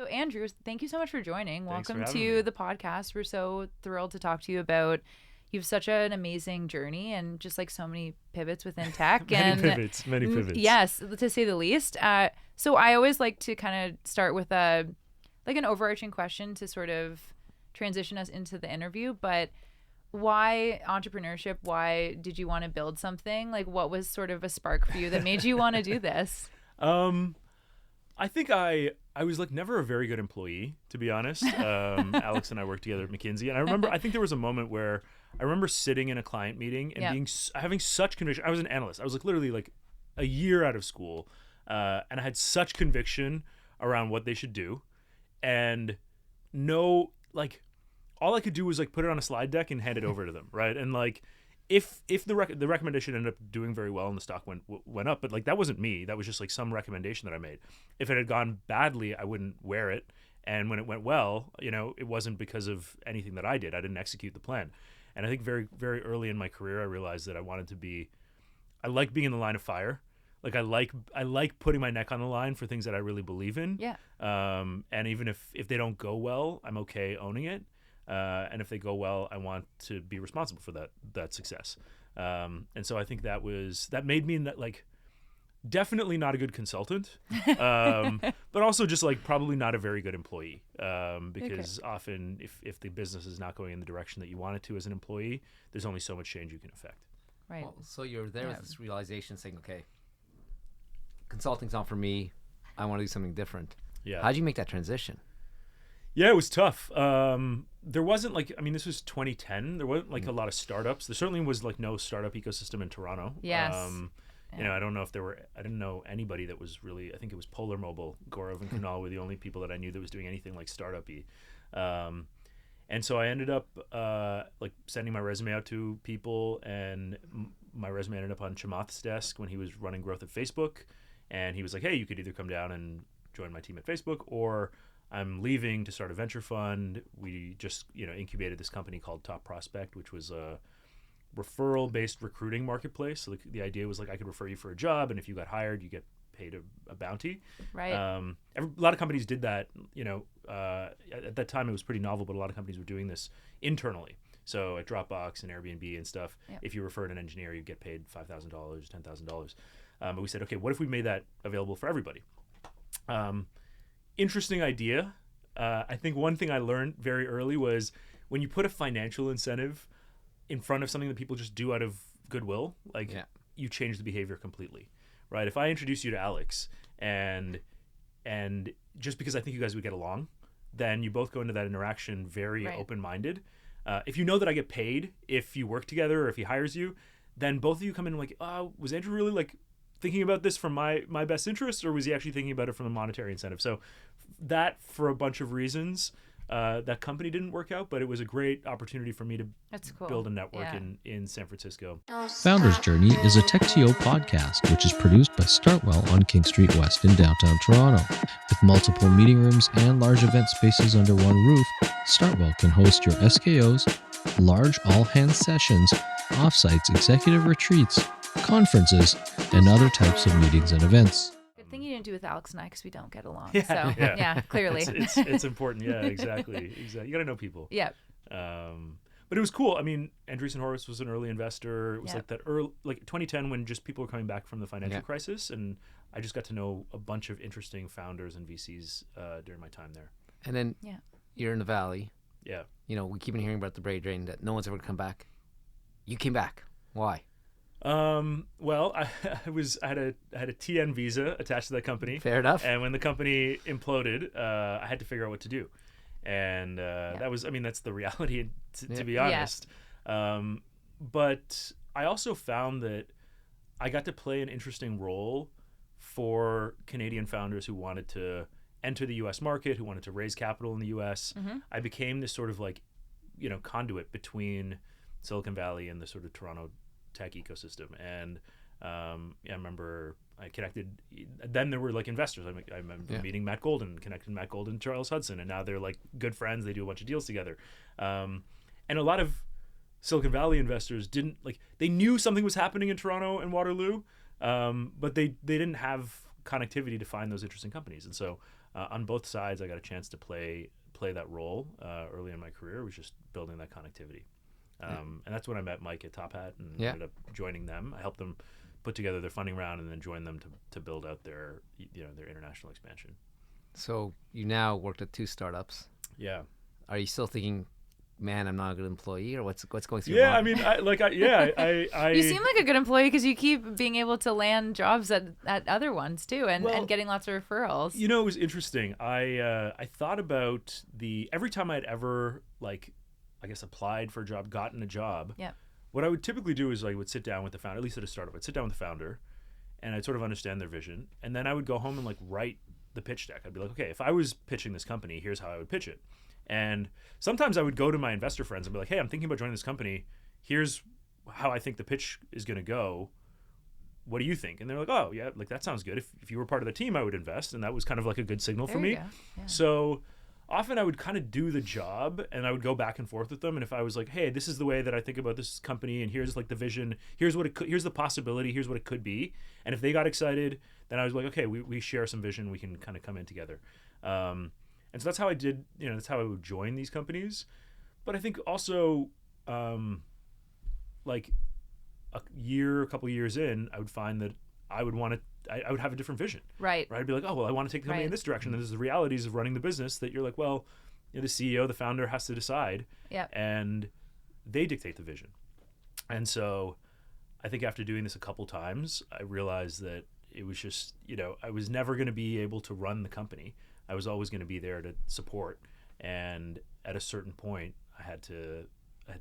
Andrew, thank you so much for joining. Thanks for Welcome having to me. the podcast. We're so thrilled to talk to you about. You have such an amazing journey and just like so many pivots within tech. Many pivots. Yes, to say the least. So I always like to kind of start with an overarching question to sort of transition us into the interview. But why entrepreneurship? Why did you want to build something? Like, what was sort of a spark for you that made you want to do this? I think I was like never a very good employee, to be honest. Alex and I worked together at McKinsey, and I think there was a moment where I remember sitting in a client meeting and having such conviction. I was an analyst. I was like literally like a year out of school, and I had such conviction around what they should do, and all I could do was like put it on a slide deck and hand it over to them, right? And like if the recommendation ended up doing very well and the stock went up, but like that wasn't me. That was just like some recommendation that I made. If it had gone badly, I wouldn't wear it. And when it went well, it wasn't because of anything that I did. I didn't execute the plan. And I think very, very early in my career, I realized that I like being in the line of fire. Like I like putting my neck on the line for things that I really believe in. Yeah. And even if they don't go well, I'm okay owning it. And if they go well, I want to be responsible for that success. And so I think that made me like definitely not a good consultant, but also just like probably not a very good employee. Because often if the business is not going in the direction that you want it to as an employee, there's only so much change you can affect. Right. Well, so you're there with this realization saying, okay, consulting's not for me. I want to do something different. Yeah. How'd you make that transition? Yeah, it was tough. There wasn't this was 2010. There wasn't like a lot of startups. There certainly was like no startup ecosystem in Toronto. Yes. I don't know if I didn't know anybody that was really, I think it was Polar Mobile, Gaurav and Kunal were the only people that I knew that was doing anything like startup-y. And so I ended up like sending my resume out to people, and my resume ended up on Chamath's desk when he was running growth at Facebook. And he was like, hey, you could either come down and join my team at Facebook, or I'm leaving to start a venture fund. We just, incubated this company called Top Prospect, which was a referral-based recruiting marketplace. So the idea was like I could refer you for a job, and if you got hired, you get paid a bounty. Right. A lot of companies did that. At that time, it was pretty novel, but a lot of companies were doing this internally. So at Dropbox and Airbnb and stuff, if you referred an engineer, you get paid $5,000, $10,000. But we said, okay, what if we made that available for everybody? Interesting idea. I think one thing I learned very early was when you put a financial incentive in front of something that people just do out of goodwill, you change the behavior completely, right? If I introduce you to Alex and just because I think you guys would get along, then you both go into that interaction very open-minded. If you know that I get paid if you work together or if he hires you, then both of you come in like, was Andrew really like thinking about this from my best interest, or was he actually thinking about it from a monetary incentive? So that, for a bunch of reasons, that company didn't work out, but it was a great opportunity for me to build a network in San Francisco. Founder's Journey is a TechTO podcast, which is produced by Startwell on King Street West in downtown Toronto. With multiple meeting rooms and large event spaces under one roof, Startwell can host your SKOs, large all-hands sessions, offsites, executive retreats, conferences, and other types of meetings and events. Good thing you didn't do with Alex and I, because we don't get along. Yeah, so yeah, clearly. It's important. Yeah, exactly. You got to know people. Yeah. But it was cool. I mean, Andreessen Horowitz was an early investor. It was like that early, like 2010, when just people were coming back from the financial crisis, and I just got to know a bunch of interesting founders and VCs during my time there. And then you're in the Valley. Yeah. We keep on hearing about the brain drain that no one's ever come back. You came back. Why? Well, I had a TN visa attached to that company. Fair enough. And when the company imploded, I had to figure out what to do. And that's the reality, to be honest. But I also found that I got to play an interesting role for Canadian founders who wanted to enter the U.S. market, who wanted to raise capital in the U.S. Mm-hmm. I became this sort of like, conduit between Silicon Valley and the sort of Toronto tech ecosystem. And I remember I connected, then there were like investors. I remember meeting Matt Golden, connecting Matt Golden and Charles Hudson, and now they're like good friends. They do a bunch of deals together. And a lot of Silicon Valley investors they knew something was happening in Toronto and Waterloo, but they didn't have connectivity to find those interesting companies. And so on both sides, I got a chance to play that role early in my career. Was just building that connectivity. And that's when I met Mike at Top Hat and ended up joining them. I helped them put together their funding round and then joined them to build out their international expansion. So you now worked at 2 startups. Yeah. Are you still thinking, man, I'm not a good employee, or what's going through your mind? I mean, I You seem like a good employee because you keep being able to land jobs at other ones too, and getting lots of referrals. You know, it was interesting. I thought about every time I'd ever applied for a job, gotten a job. Yeah. What I would typically do is I would sit down with the founder, at least at a startup. I'd sit down with the founder, and I'd sort of understand their vision, and then I would go home and write the pitch deck. I'd be like, okay, if I was pitching this company, here's how I would pitch it. And sometimes I would go to my investor friends and be like, hey, I'm thinking about joining this company. Here's how I think the pitch is going to go. What do you think? And they're like, oh, yeah, that sounds good. If you were part of the team, I would invest. And that was kind of a good signal for me. Yeah. So often I would kind of do the job and I would go back and forth with them. And if I was like, hey, this is the way that I think about this company and here's the vision, here's the possibility, here's what it could be. And if they got excited, then I was like, okay, we share some vision. We can kind of come in together. And so that's how I did, that's how I would join these companies. But I think also a couple years in, I would find that I would have a different vision. Right. I'd be like, oh, well, I want to take the company in this direction. And there's the realities of running the business that you're like, well, the CEO, the founder has to decide. Yeah. And they dictate the vision. And so I think after doing this a couple times, I realized that it was just, I was never going to be able to run the company. I was always going to be there to support. And at a certain point, I had to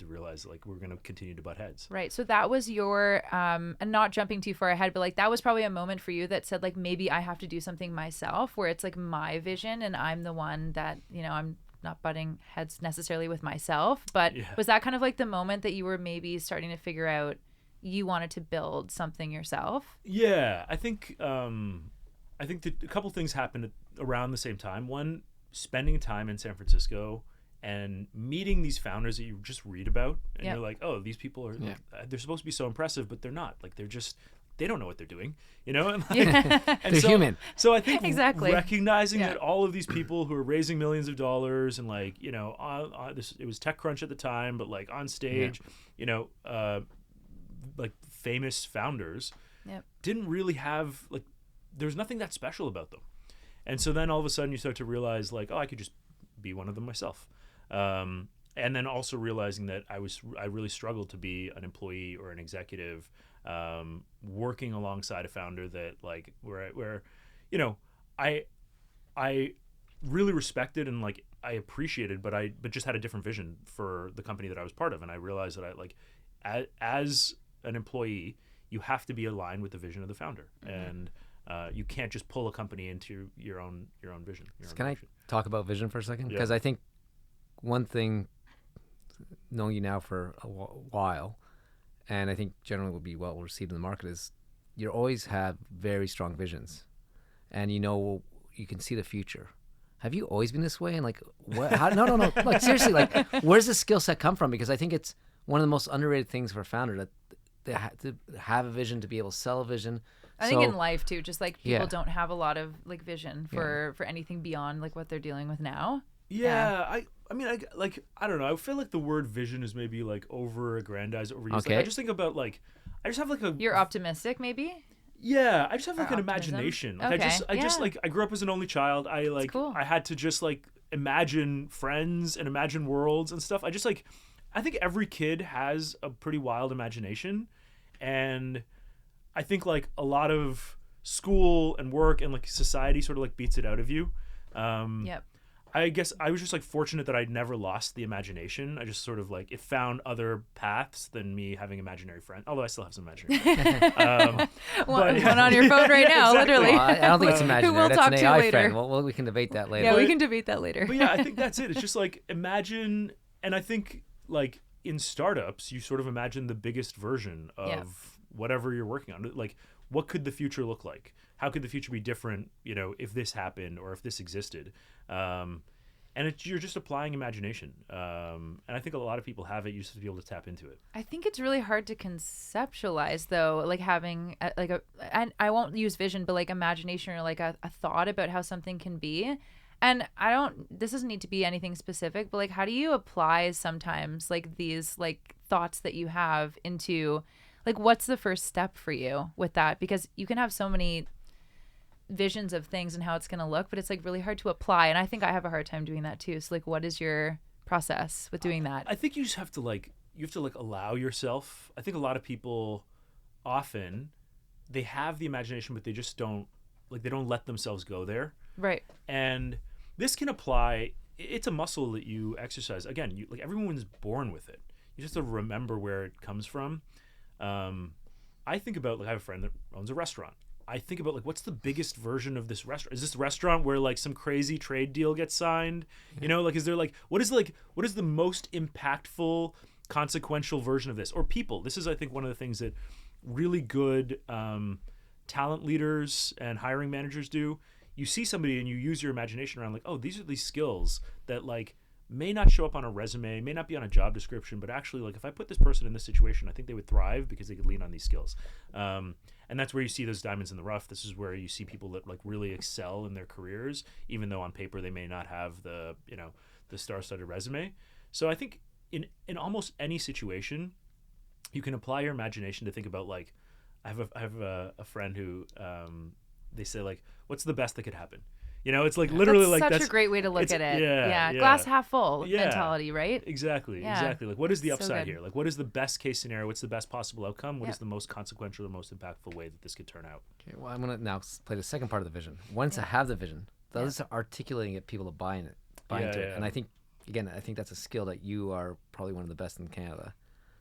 realize we're going to continue to butt heads. Right. So that was your, and not jumping too far ahead, but that was probably a moment for you that said maybe I have to do something myself, where it's my vision and I'm the one that, I'm not butting heads necessarily with myself, but was that kind of the moment that you were maybe starting to figure out you wanted to build something yourself? Yeah, I think that a couple things happened around the same time. One, spending time in San Francisco and meeting these founders that you just read about, and you're like, oh, these people are they're supposed to be so impressive, but they're not. They don't know what they're doing, And, they're human. So I think exactly recognizing that all of these people who are raising millions of dollars and it was TechCrunch at the time, but on stage, famous founders didn't really have there's nothing that special about them. And so then all of a sudden you start to realize oh, I could just be one of them myself. And then also realizing that I really struggled to be an employee or an executive, working alongside a founder that where I really respected and I appreciated, but just had a different vision for the company that I was part of. And I realized that as an employee, you have to be aligned with the vision of the founder. And you can't just pull a company into your own vision. Can I talk about vision for a second? Because I think one thing, knowing you now for a while, and I think generally will be well received in the market, is you always have very strong visions, and you can see the future. Have you always been this way? And what? How, no. Seriously, where's the skill set come from? Because I think it's one of the most underrated things for a founder, that they have to have a vision, to be able to sell a vision. I think in life too, just people don't have a lot of vision for anything beyond what they're dealing with now. Yeah. I mean, I don't know. I feel the word vision is maybe over-aggrandized, overused. Okay. I just think about I just have a. You're optimistic, maybe. Yeah, I just have an optimism. imagination. Okay. I just I grew up as an only child. That's cool. I had to just imagine friends and imagine worlds and stuff. I just I think every kid has a pretty wild imagination, and I think a lot of school and work and society sort of beats it out of you. Yep. I guess I was just like fortunate that I'd never lost the imagination. I just sort of like it found other paths than me having imaginary friends. Although I still have some imaginary friends. One on your phone right now, exactly. literally. Well, I don't think it's imaginary. Who we'll That's talk an to AI later. friend. Well, we can debate that later. Yeah, we can debate that later. But yeah, I think that's it. It's just like imagine, and I think like in startups, you sort of imagine the biggest version of whatever you're working on. Like, what could the future look like? How could the future be different, you know, if this happened or if this existed? And you're just applying imagination. And I think a lot of people have it. You just have to be able to tap into it. I think it's really hard to conceptualize, though, like having and I won't use vision, but like imagination or like a thought about how something can be. And this doesn't need to be anything specific, but like, how do you apply sometimes like these like thoughts that you have into like, what's the first step for you with that? Because you can have so many visions of things and how it's going to look, but it's like really hard to apply. And I think I have a hard time doing that too. So like, what is your process with doing that? I think you just have to like allow yourself. I think a lot of people often, they have the imagination, but they just don't let themselves go there. Right. And this can apply. It's a muscle that you exercise. Again, like everyone's born with it. You just have to remember where it comes from. I think about, like, I have a friend that owns a restaurant. I think about, like, what's the biggest version of this restaurant? Is this restaurant where like some crazy trade deal gets signed? You know, like, is there what is the most impactful, consequential version of this? Or people. This is, I think, one of the things that really good talent leaders and hiring managers do. You see somebody and you use your imagination around, like, oh, these are these skills that like may not show up on a resume, may not be on a job description, but actually, like, if I put this person in this situation, I think they would thrive because they could lean on these skills. And that's where you see those diamonds in the rough. This is where you see people that like really excel in their careers, even though on paper they may not have the star-studded resume. So I think in almost any situation, you can apply your imagination to think about, like, I have a friend who they say, like, what's the best that could happen? You know, it's like literally that's like such a great way to look at it. Yeah. Glass half full mentality, right? Exactly. Like, what is the upside here? Like, what is the best case scenario? What's the best possible outcome? What is the most consequential or most impactful way that this could turn out? Okay, well, I'm going to now play the second part of the vision. Once I have the vision, that is articulating it, people to buy into it. And I think, again, that's a skill that you are probably one of the best in Canada.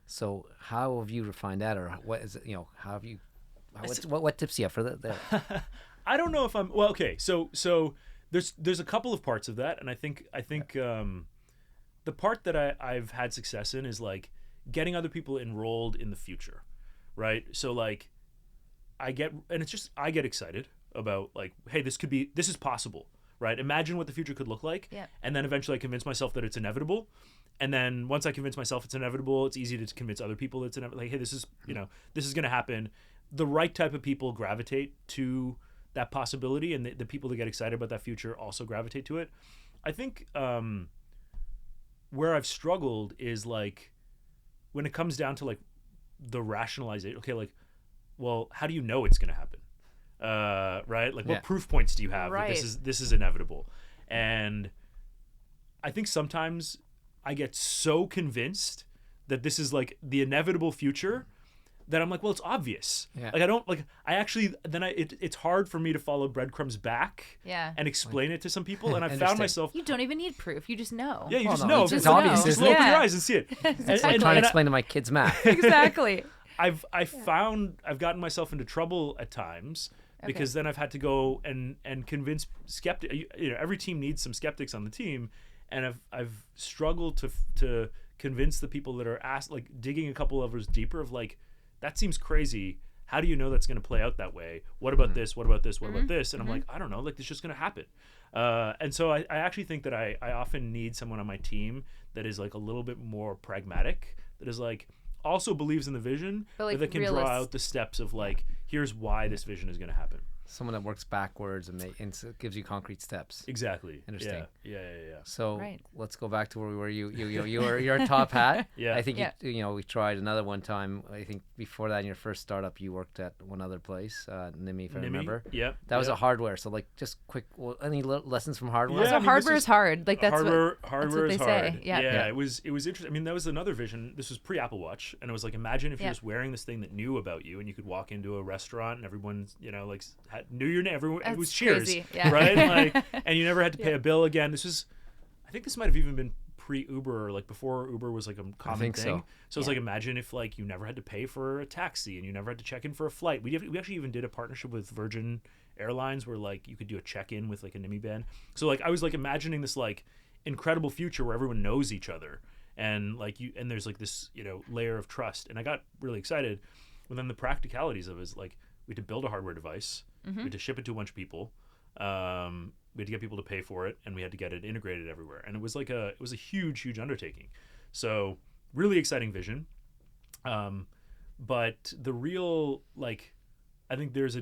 So how have you refined that, or what is it? You know, how have you? What tips do you have for that? I don't know if I'm well. Okay, so there's a couple of parts of that, and I think the part that I've had success in is like getting other people enrolled in the future, right? So like I get excited about, like, hey, this is possible, right? Imagine what the future could look like, and then eventually I convince myself that it's inevitable. And then once I convince myself it's inevitable, it's easy to convince other people it's inevitable. Like, hey, this is going to happen. The right type of people gravitate to that possibility, and the people that get excited about that future also gravitate to it. I think where I've struggled is, like, when it comes down to, like, the rationalization. Okay, like, well, how do you know it's going to happen? Right? Like, what proof points do you have that this is inevitable? And I think sometimes I get so convinced that this is like the inevitable future that I'm like, well, it's obvious. Yeah. Like, I don't like. I actually it's hard for me to follow breadcrumbs back. And explain it to some people. And I found myself. You don't even need proof. You just know. Yeah, you just know. It's obvious. Just open your eyes and see it. It's like trying to explain to my kids math. Exactly. I've gotten myself into trouble at times because then I've had to go and convince skeptics. You know, every team needs some skeptics on the team. And I've struggled to convince the people that are digging a couple levels deeper of, like, that seems crazy. How do you know that's going to play out that way? What about this? What about this? What about this? And I'm like, I don't know. Like, it's just going to happen. And so I actually think that I often need someone on my team that is, like, a little bit more pragmatic, that is, like, also believes in the vision, but that can draw out the steps of, like, here's why this vision is going to happen. Someone that works backwards and gives you concrete steps. Exactly. Interesting. Yeah. So let's go back to where we were. You're a top hat. Yeah. I think we tried another one time. I think before that, in your first startup, you worked at one other place, Nimi, if I remember. Yeah. That was a hardware. So, like, just quick. Well, any lessons from hardware? Yeah, so hardware is hard. Like, that's hardware what they is hard. say. Yeah. It was interesting. I mean, that was another vision. This was pre Apple Watch, and it was like, imagine if you're just wearing this thing that knew about you, and you could walk into a restaurant and everyone, like, knew your name. Everyone, it was Cheers, crazy. right? Like, and you never had to pay a bill again. I think this might have even been pre-Uber, or like before Uber was like a common thing. So it's like, imagine if, like, you never had to pay for a taxi and you never had to check in for a flight. We actually even did a partnership with Virgin Airlines where, like, you could do a check-in with, like, a Nimi band. So, like, I was, like, imagining this, like, incredible future where everyone knows each other and, like, and there's, like, this, layer of trust. And I got really excited. But then the practicalities of it is, like, we had to build a hardware device. We had to ship it to a bunch of people. We had to get people to pay for it, and we had to get it integrated everywhere. And it was like a huge undertaking. So, really exciting vision. But the real, like, I think there's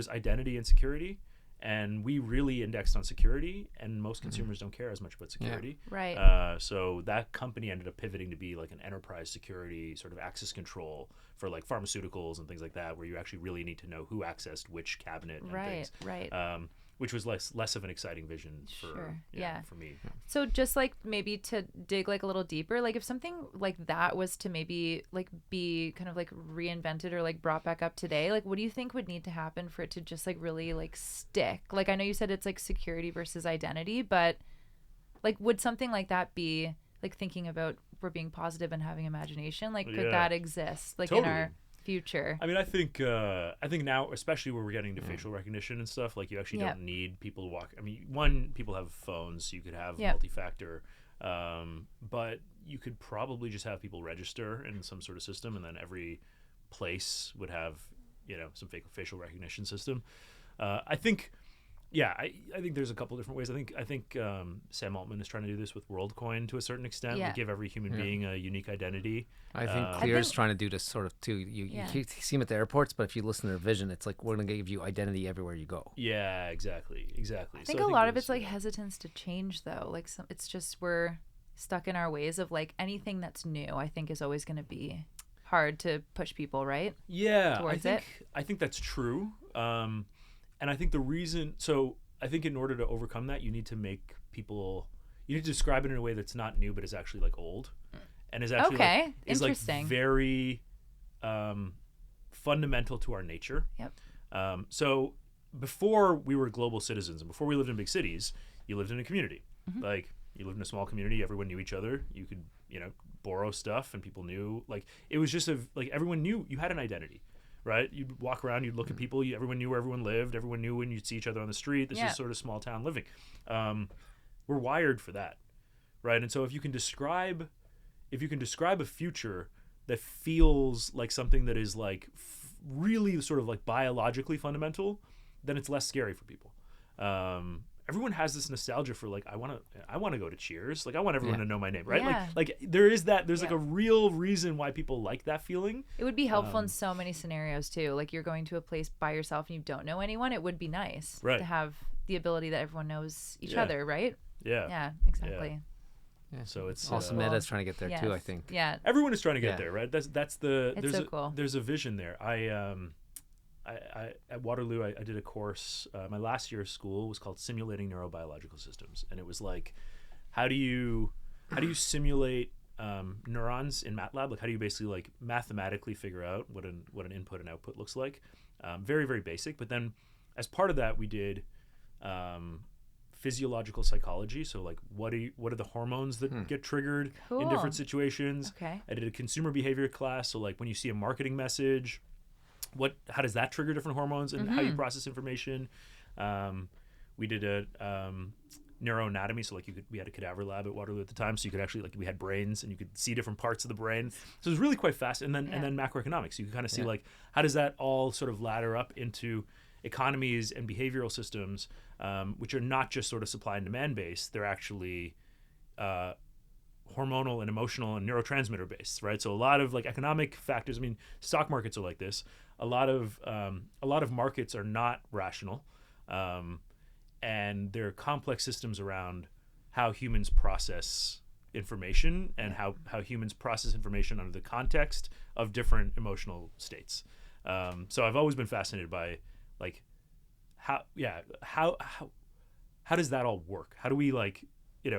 identity and security, and we really indexed on security, and most consumers don't care as much about security. Right. So that company ended up pivoting to be like an enterprise security sort of access control for like pharmaceuticals and things like that, where you actually really need to know who accessed which cabinet and things. Right. Which was less of an exciting vision for for me. So just like maybe to dig like a little deeper, like if something like that was to maybe like be kind of like reinvented or like brought back up today, like what do you think would need to happen for it to just like really like stick? Like I know you said it's like security versus identity, but like would something like that be like thinking about we're being positive and having imagination? Like could that exist like in our future? I mean, I think now, especially where we're getting to facial recognition and stuff, like you actually don't need people to walk. I mean, one, people have phones, so you could have multi-factor, but you could probably just have people register in some sort of system, and then every place would have, some facial recognition system. I think there's a couple different ways. I think Sam Altman is trying to do this with WorldCoin to a certain extent. Like give every human being a unique identity. I think Clear's trying to do this sort of too. You see them at the airports, but if you listen to their vision, it's like we're going to give you identity everywhere you go. Yeah, exactly. I think a lot of it's like hesitance to change though. Like it's just we're stuck in our ways of like anything that's new. I think is always going to be hard to push people, right? Yeah, I think that's true. And I think the reason, I think in order to overcome that, you need to describe it in a way that's not new, but is actually like old, and is actually is like very fundamental to our nature. Yep. So before we were global citizens and before we lived in big cities, you lived in a community. Like you lived in a small community, everyone knew each other. You could, borrow stuff, and people knew. Like it was just like everyone knew you had an identity. Right, you'd walk around, you'd look at people. Everyone knew where everyone lived. Everyone knew when you'd see each other on the street. This is sort of small town living. We're wired for that, right? And so if you can describe a future that feels like something that is like really sort of like biologically fundamental, then it's less scary for people. Everyone has this nostalgia for like I want to go to Cheers, like I want everyone to know my name, right? Like there is that there's like a real reason why people like that feeling. It would be helpful in so many scenarios too. Like you're going to a place by yourself and you don't know anyone. It would be nice to have the ability that everyone knows each other, right? Yeah, exactly. Yeah. So it's also Meta's trying to get there too. I think. Yeah. Everyone is trying to get there, right? Cool. There's a vision there. I at Waterloo, I did a course. My last year of school was called Simulating Neurobiological Systems, and it was like, how do you simulate neurons in MATLAB? Like, how do you basically like mathematically figure out what an input and output looks like? Very, very basic. But then, as part of that, we did physiological psychology. So, like, what are the hormones that get triggered in different situations? Okay. I did a consumer behavior class. So, like, when you see a marketing message, how does that trigger different hormones and how you process information? We did a neuroanatomy, so like we had a cadaver lab at Waterloo at the time, so you could actually like we had brains and you could see different parts of the brain. So it was really quite fast. And then macroeconomics, you could kind of see like how does that all sort of ladder up into economies and behavioral systems, which are not just sort of supply and demand based. They're actually hormonal and emotional and neurotransmitter based, right? So a lot of like economic factors. I mean, stock markets are like this. A lot of markets are not rational, and they're complex systems around how humans process information and how humans process information under the context of different emotional states. So I've always been fascinated by like how does that all work? How do we like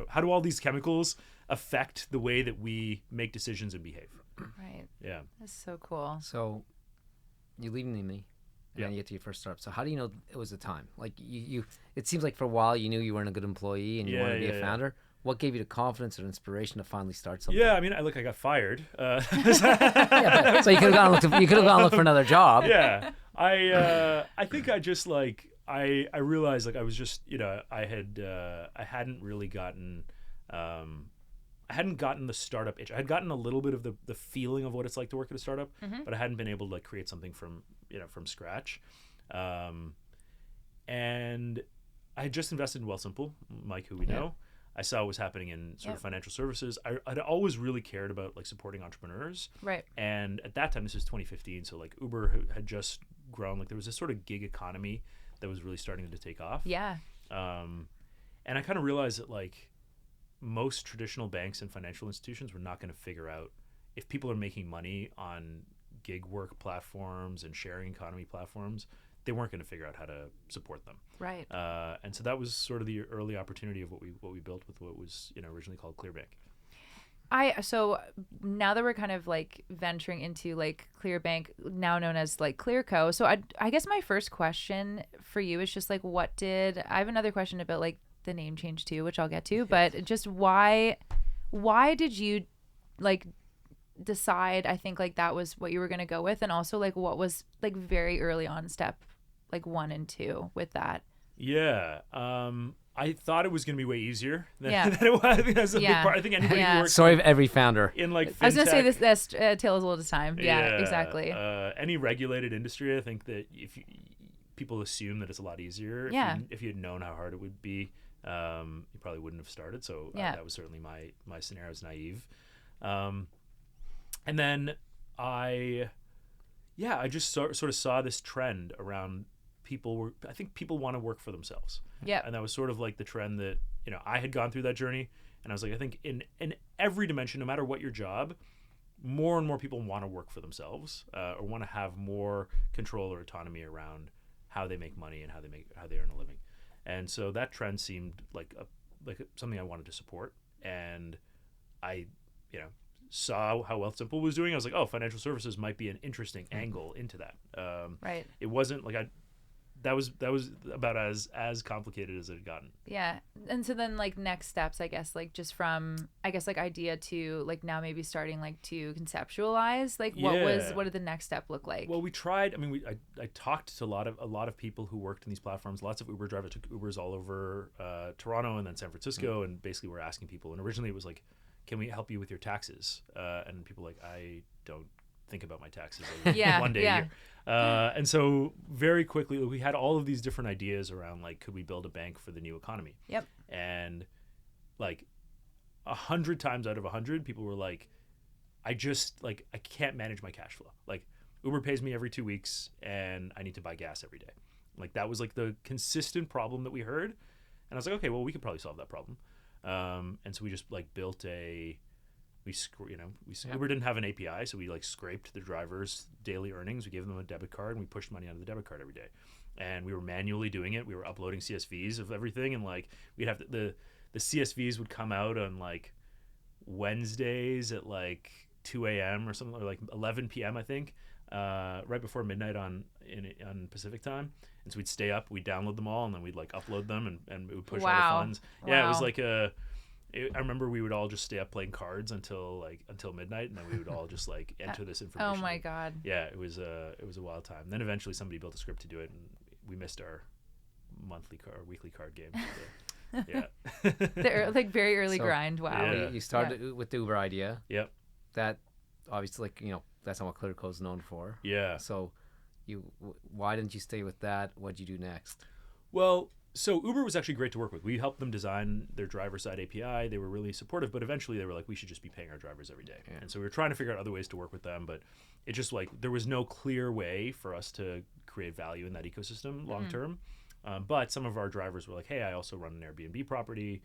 how do all these chemicals affect the way that we make decisions and behave? Right. Yeah. That's so cool. So you leave Nimi, and then you get to your first startup. So how do you know it was the time? Like you it seems like for a while you knew you weren't a good employee and you wanted to be a founder. What gave you the confidence or inspiration to finally start something? Yeah, I mean, I got fired. So you could have gone look for another job. Yeah, I think I just like I realized like I was just I hadn't really gotten I hadn't gotten the startup itch. I had gotten a little bit of the feeling of what it's like to work at a startup, but I hadn't been able to like create something from scratch. And I had just invested in Wealthsimple, Mike, who we know. I saw what was happening in sort of financial services. I'd always really cared about like supporting entrepreneurs. Right. And at that time, this was 2015, so like Uber had just grown. Like there was this sort of gig economy that was really starting to take off. Yeah. And I kind of realized that like most traditional banks and financial institutions were not going to figure out if people are making money on gig work platforms and sharing economy platforms, they weren't going to figure out how to support them. Right. And so that was sort of the early opportunity of what we built with what was originally called ClearBank. So now that we're kind of like venturing into like ClearBank, now known as like Clearco. So I guess my first question for you is just like, I have another question about like the name change too, which I'll get to, but just why did you like decide, I think like that was what you were going to go with, and also like what was like very early on step like 1 and 2 with that? Yeah. I thought it was going to be way easier than, than it was. I think that's a big part. I think anybody who works Story of every founder in like FinTech, I was going to say this tale as old as time. Yeah, exactly. Any regulated industry, I think that if people assume that it's a lot easier. If you had known how hard it would be, you probably wouldn't have started. So that was certainly my scenario. I was naive. And then I just sort of saw this trend around I think people want to work for themselves. Yeah. And that was sort of like the trend that, I had gone through that journey. And I was like, I think in every dimension, no matter what your job, more and more people want to work for themselves, or want to have more control or autonomy around how they make money and how they earn a living. And so that trend seemed like something I wanted to support. And I, saw how Wealthsimple was doing. I was like, oh, financial services might be an interesting angle into that. Right. It wasn't like that was about as complicated as it had gotten. Yeah. And so then like next steps, I guess, like just from, I guess, like idea to like now maybe starting like to conceptualize, like what did the next step look like? Well, we tried, I talked to a lot of people who worked in these platforms. Lots of Uber drivers took Ubers all over Toronto and then San Francisco. And basically we're asking people, and originally it was like, can we help you with your taxes? And people were like, I don't think about my taxes one day a year. And so very quickly we had all of these different ideas around like, could we build a bank for the new economy? Yep. And like 100 times out of 100, people were like, I can't manage my cash flow. Like Uber pays me every 2 weeks and I need to buy gas every day. Like that was like the consistent problem that we heard. And I was like, okay, well, we could probably solve that problem. And so we just like built Uber didn't have an API, so we like scraped the driver's daily earnings. We gave them a debit card and we pushed money out of the debit card every day. And we were manually doing it. We were uploading CSVs of everything, and like we'd have the CSVs would come out on like Wednesdays at like 2 a.m. or something, or like 11 p.m. I think, right before midnight on Pacific time. And so we'd stay up, we'd download them all, and then we'd like upload them and it would push all the funds. Yeah, it was like I remember we would all just stay up playing cards until midnight, and then we would all just like enter this information. Oh my God. Yeah, it was a wild time. Then eventually somebody built a script to do it, and we missed our weekly card game. So, yeah. The like very early grind. Wow. Yeah. You started with the Uber idea. Yep. That obviously, like, that's not what Clearco is known for. Yeah. So why didn't you stay with that? What'd you do next? Well, so Uber was actually great to work with. We helped them design their driver-side API. They were really supportive, but eventually they were like, we should just be paying our drivers every day. Yeah. And so we were trying to figure out other ways to work with them, but it just like there was no clear way for us to create value in that ecosystem long term. But some of our drivers were like, hey, I also run an Airbnb property.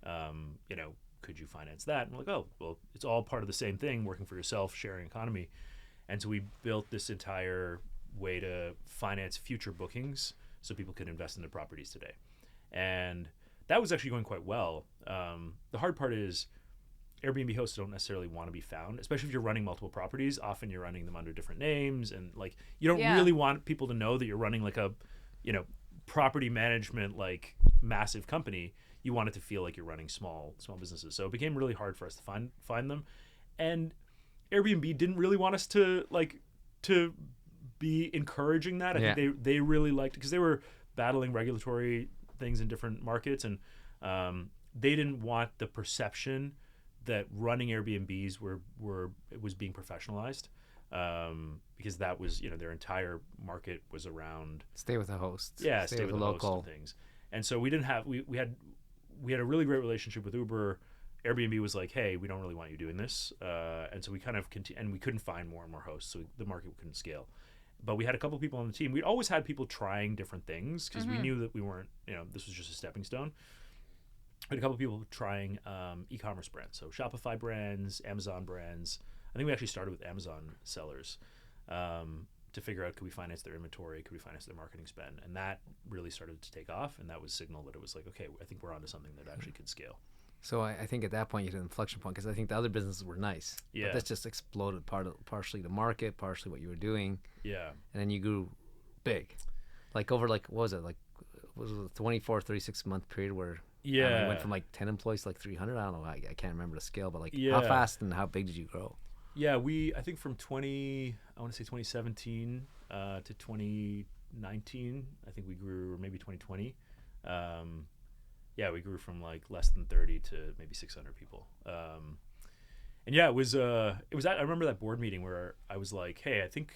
Could you finance that? And we're like, oh, well, it's all part of the same thing, working for yourself, sharing economy. And so we built this entire way to finance future bookings so people could invest in their properties today. And that was actually going quite well. The hard part is Airbnb hosts don't necessarily want to be found, especially if you're running multiple properties. Often you're running them under different names, and like you don't really want people to know that you're running like a, property management like massive company. You want it to feel like you're running small businesses. So it became really hard for us to find them. And Airbnb didn't really want us to be encouraging that. I think they really liked it because they were battling regulatory things in different markets, and they didn't want the perception that running Airbnbs was being professionalized, because that was their entire market was around stay with the hosts. Yeah, stay with the local hosts and things. And so we didn't have we had a really great relationship with Uber. Airbnb was like, hey, we don't really want you doing this, and so we kind of and we couldn't find more and more hosts, so the market couldn't scale. But we had a couple people on the team. We'd always had people trying different things because we knew that we weren't, this was just a stepping stone. We had a couple people trying e-commerce brands. So Shopify brands, Amazon brands. I think we actually started with Amazon sellers to figure out, could we finance their inventory? Could we finance their marketing spend? And that really started to take off. And that was signal that it was like, okay, I think we're onto something that actually could scale. So I think at that point you hit an inflection point, because I think the other businesses were nice. Yeah. But this just exploded, partially the market, partially what you were doing. Yeah. And then you grew big. Like over what was it? Like was it a 24, 36 month period where you went from like 10 employees to like 300? I don't know. I can't remember the scale, but like how fast and how big did you grow? Yeah, I think from 2017 to 2019, I think we grew, or maybe 2020. We grew from like less than 30 to maybe 600 people. And yeah, it was I remember that board meeting where I was like, hey, I think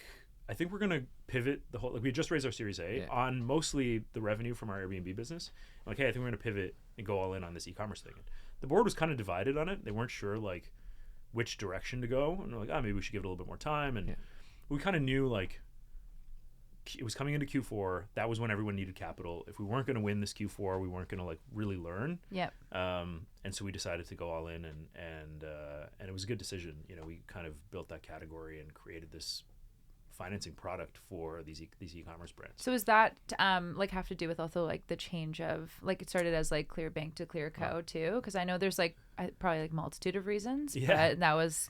we're going to pivot the whole, like we had just raised our Series A on mostly the revenue from our Airbnb business. I'm like, hey, I think we're going to pivot and go all in on this e-commerce thing. And the board was kind of divided on it. They weren't sure like which direction to go. And we're like, maybe we should give it a little bit more time. And we kind of knew like it was coming into Q4. That was when everyone needed capital. If we weren't going to win this Q4, we weren't going to like really learn. Yep. And so we decided to go all in, and it was a good decision. We kind of built that category and created this financing product for these e-commerce brands. So is that like have to do with also like the change of like it started as like Clearbank to Clearco too? Because I know there's like probably like multitude of reasons. Yeah. But that was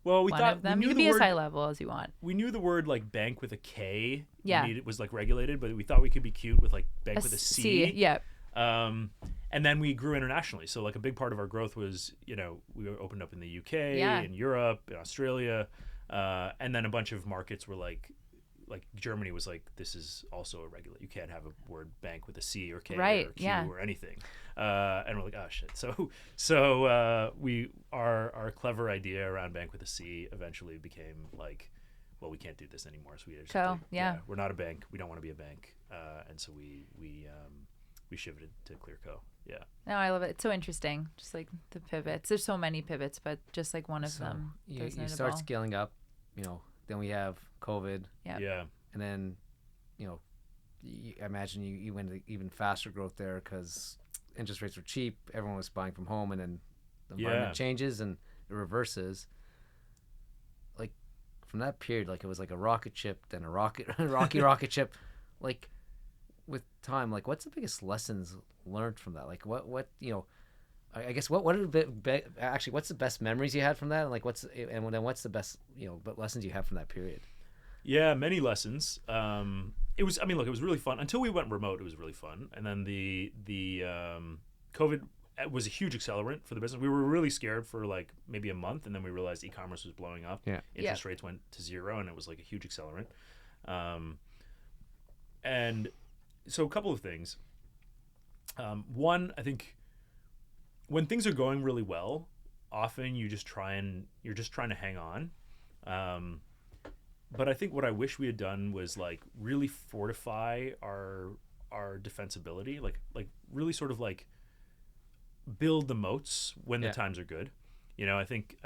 we one thought of them. We knew you can be as high level as you want. We knew the word like bank with a K. Yeah. Was like regulated, but we thought we could be cute with like bank with a C. Yeah. And then we grew internationally. So like a big part of our growth was, we opened up in the UK, in Europe, in Australia. And then a bunch of markets were like Germany was like, this is also a regulate. You can't have a word bank with a C or K or Q or anything. And we're like, oh shit. So our clever idea around bank with a C eventually became like, well, we can't do this anymore. So we just we're not a bank. We don't want to be a bank. And so we shifted to Clearco. Yeah. No, I love it. It's so interesting. Just like the pivots. There's so many pivots, but just like one of them. You start scaling up, then we have COVID. Yeah. And then, I imagine you went to even faster growth there because interest rates were cheap. Everyone was buying from home, and then the environment changes and it reverses. Like from that period, like it was like a rocket ship, then a rocket ship. Like with time, like what's the biggest lessons learned from that? Like what I guess what are actually what's the best memories you had from that, and like what's the best lessons you have from that period? Yeah, many lessons. It was really fun until we went remote. It was really fun, and then the COVID was a huge accelerant for the business. We were really scared for like maybe a month, and then we realized e-commerce was blowing up. Interest rates went to zero, and it was like a huge accelerant. And so a couple of things. One, I think when things are going really well, often you're just trying to hang on. But I think what I wish we had done was like really fortify our defensibility, like really sort of like build the moats when the times are good. I think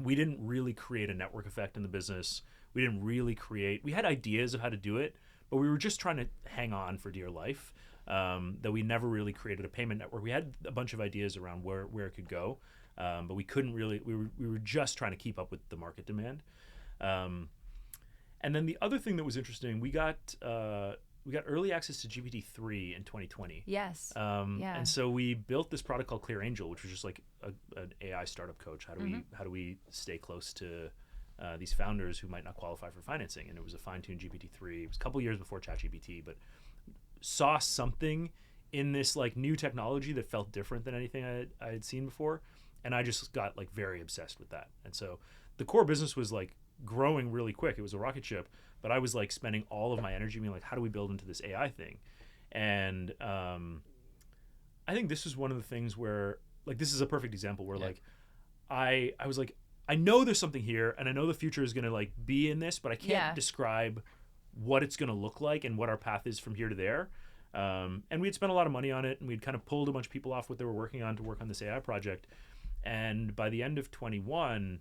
we didn't really create a network effect in the business. We had ideas of how to do it, but we were just trying to hang on for dear life. That we never really created a payment network. We had a bunch of ideas around where it could go, but we couldn't really. We were just trying to keep up with the market demand. And then the other thing that was interesting, we got early access to GPT-3 in 2020. Yes. And so we built this product called Clear Angel, which was just like an AI startup coach. How do we stay close to these founders who might not qualify for financing? And it was a fine-tuned GPT-3. It was a couple years before ChatGPT, but saw something in this like new technology that felt different than anything I had seen before, and I just got like very obsessed with that. And so the core business was like growing really quick. It was a rocket ship, but I was like spending all of my energy being like, how do we build into this AI thing? And I think this was one of the things where like this is a perfect example where like I was like, I know there's something here, and I know the future is going to like be in this, but I can't describe what it's going to look like and what our path is from here to there. And we had spent a lot of money on it, and we'd kind of pulled a bunch of people off what they were working on to work on this AI project. And by the end of 21,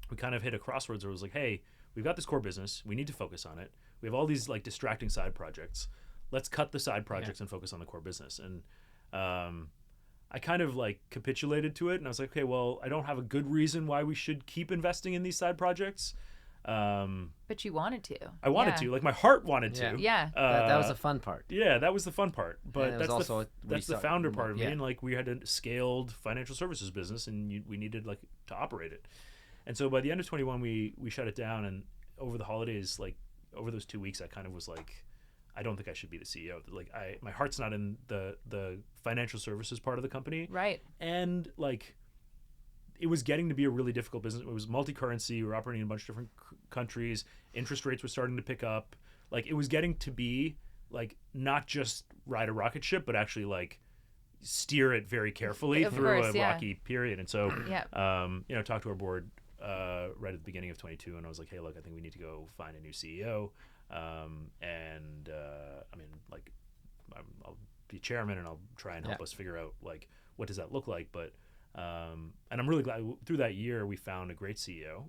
we kind of hit a crossroads where it was like, hey, we've got this core business. We need to focus on it. We have all these like distracting side projects. Let's cut the side projects and focus on the core business. And I kind of like capitulated to it, and I was like, okay, well, I don't have a good reason why we should keep investing in these side projects. But you wanted to. I wanted to. Like my heart wanted to. Yeah. That was the fun part. Yeah, that was the fun part. But that's the founder part of me. And like we had a scaled financial services business, and we needed like to operate it. And so by the end of 21, we shut it down. And over the holidays, like over those 2 weeks, I kind of was like, I don't think I should be the CEO. Like my heart's not in the financial services part of the company. Right. And like it was getting to be a really difficult business. It was multi-currency. We were operating in a bunch of different countries. Interest rates were starting to pick up. Like it was getting to be like not just ride a rocket ship, but actually like steer it very carefully through a rocky period. And so, talked to our board right at the beginning of 22, and I was like, hey, look, I think we need to go find a new CEO. I'll be chairman, and I'll try and help us figure out like what does that look like. But and I'm really glad through that year we found a great CEO,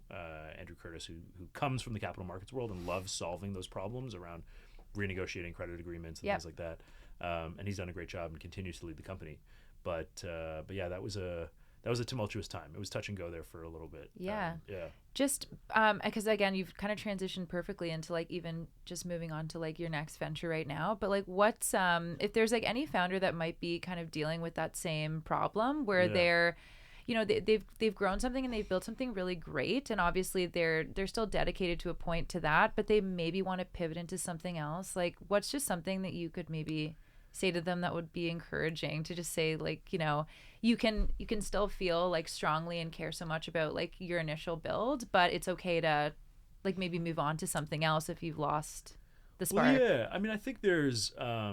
Andrew Curtis, who comes from the capital markets world and loves solving those problems around renegotiating credit agreements and things like that. And he's done a great job and continues to lead the company. But yeah, that was a tumultuous time. It was touch and go there for a little bit. Just because again, you've kind of transitioned perfectly into like even just moving on to like your next venture right now. But like, what's if there's like any founder that might be kind of dealing with that same problem where they're, they've grown something and they've built something really great, and obviously they're still dedicated to a point to that, but they maybe want to pivot into something else. Like, what's just something that you could maybe say to them that would be encouraging to just say, like, you can still feel like strongly and care so much about like your initial build, but it's okay to like maybe move on to something else if you've lost the spark. Well, yeah, I mean, I think there's a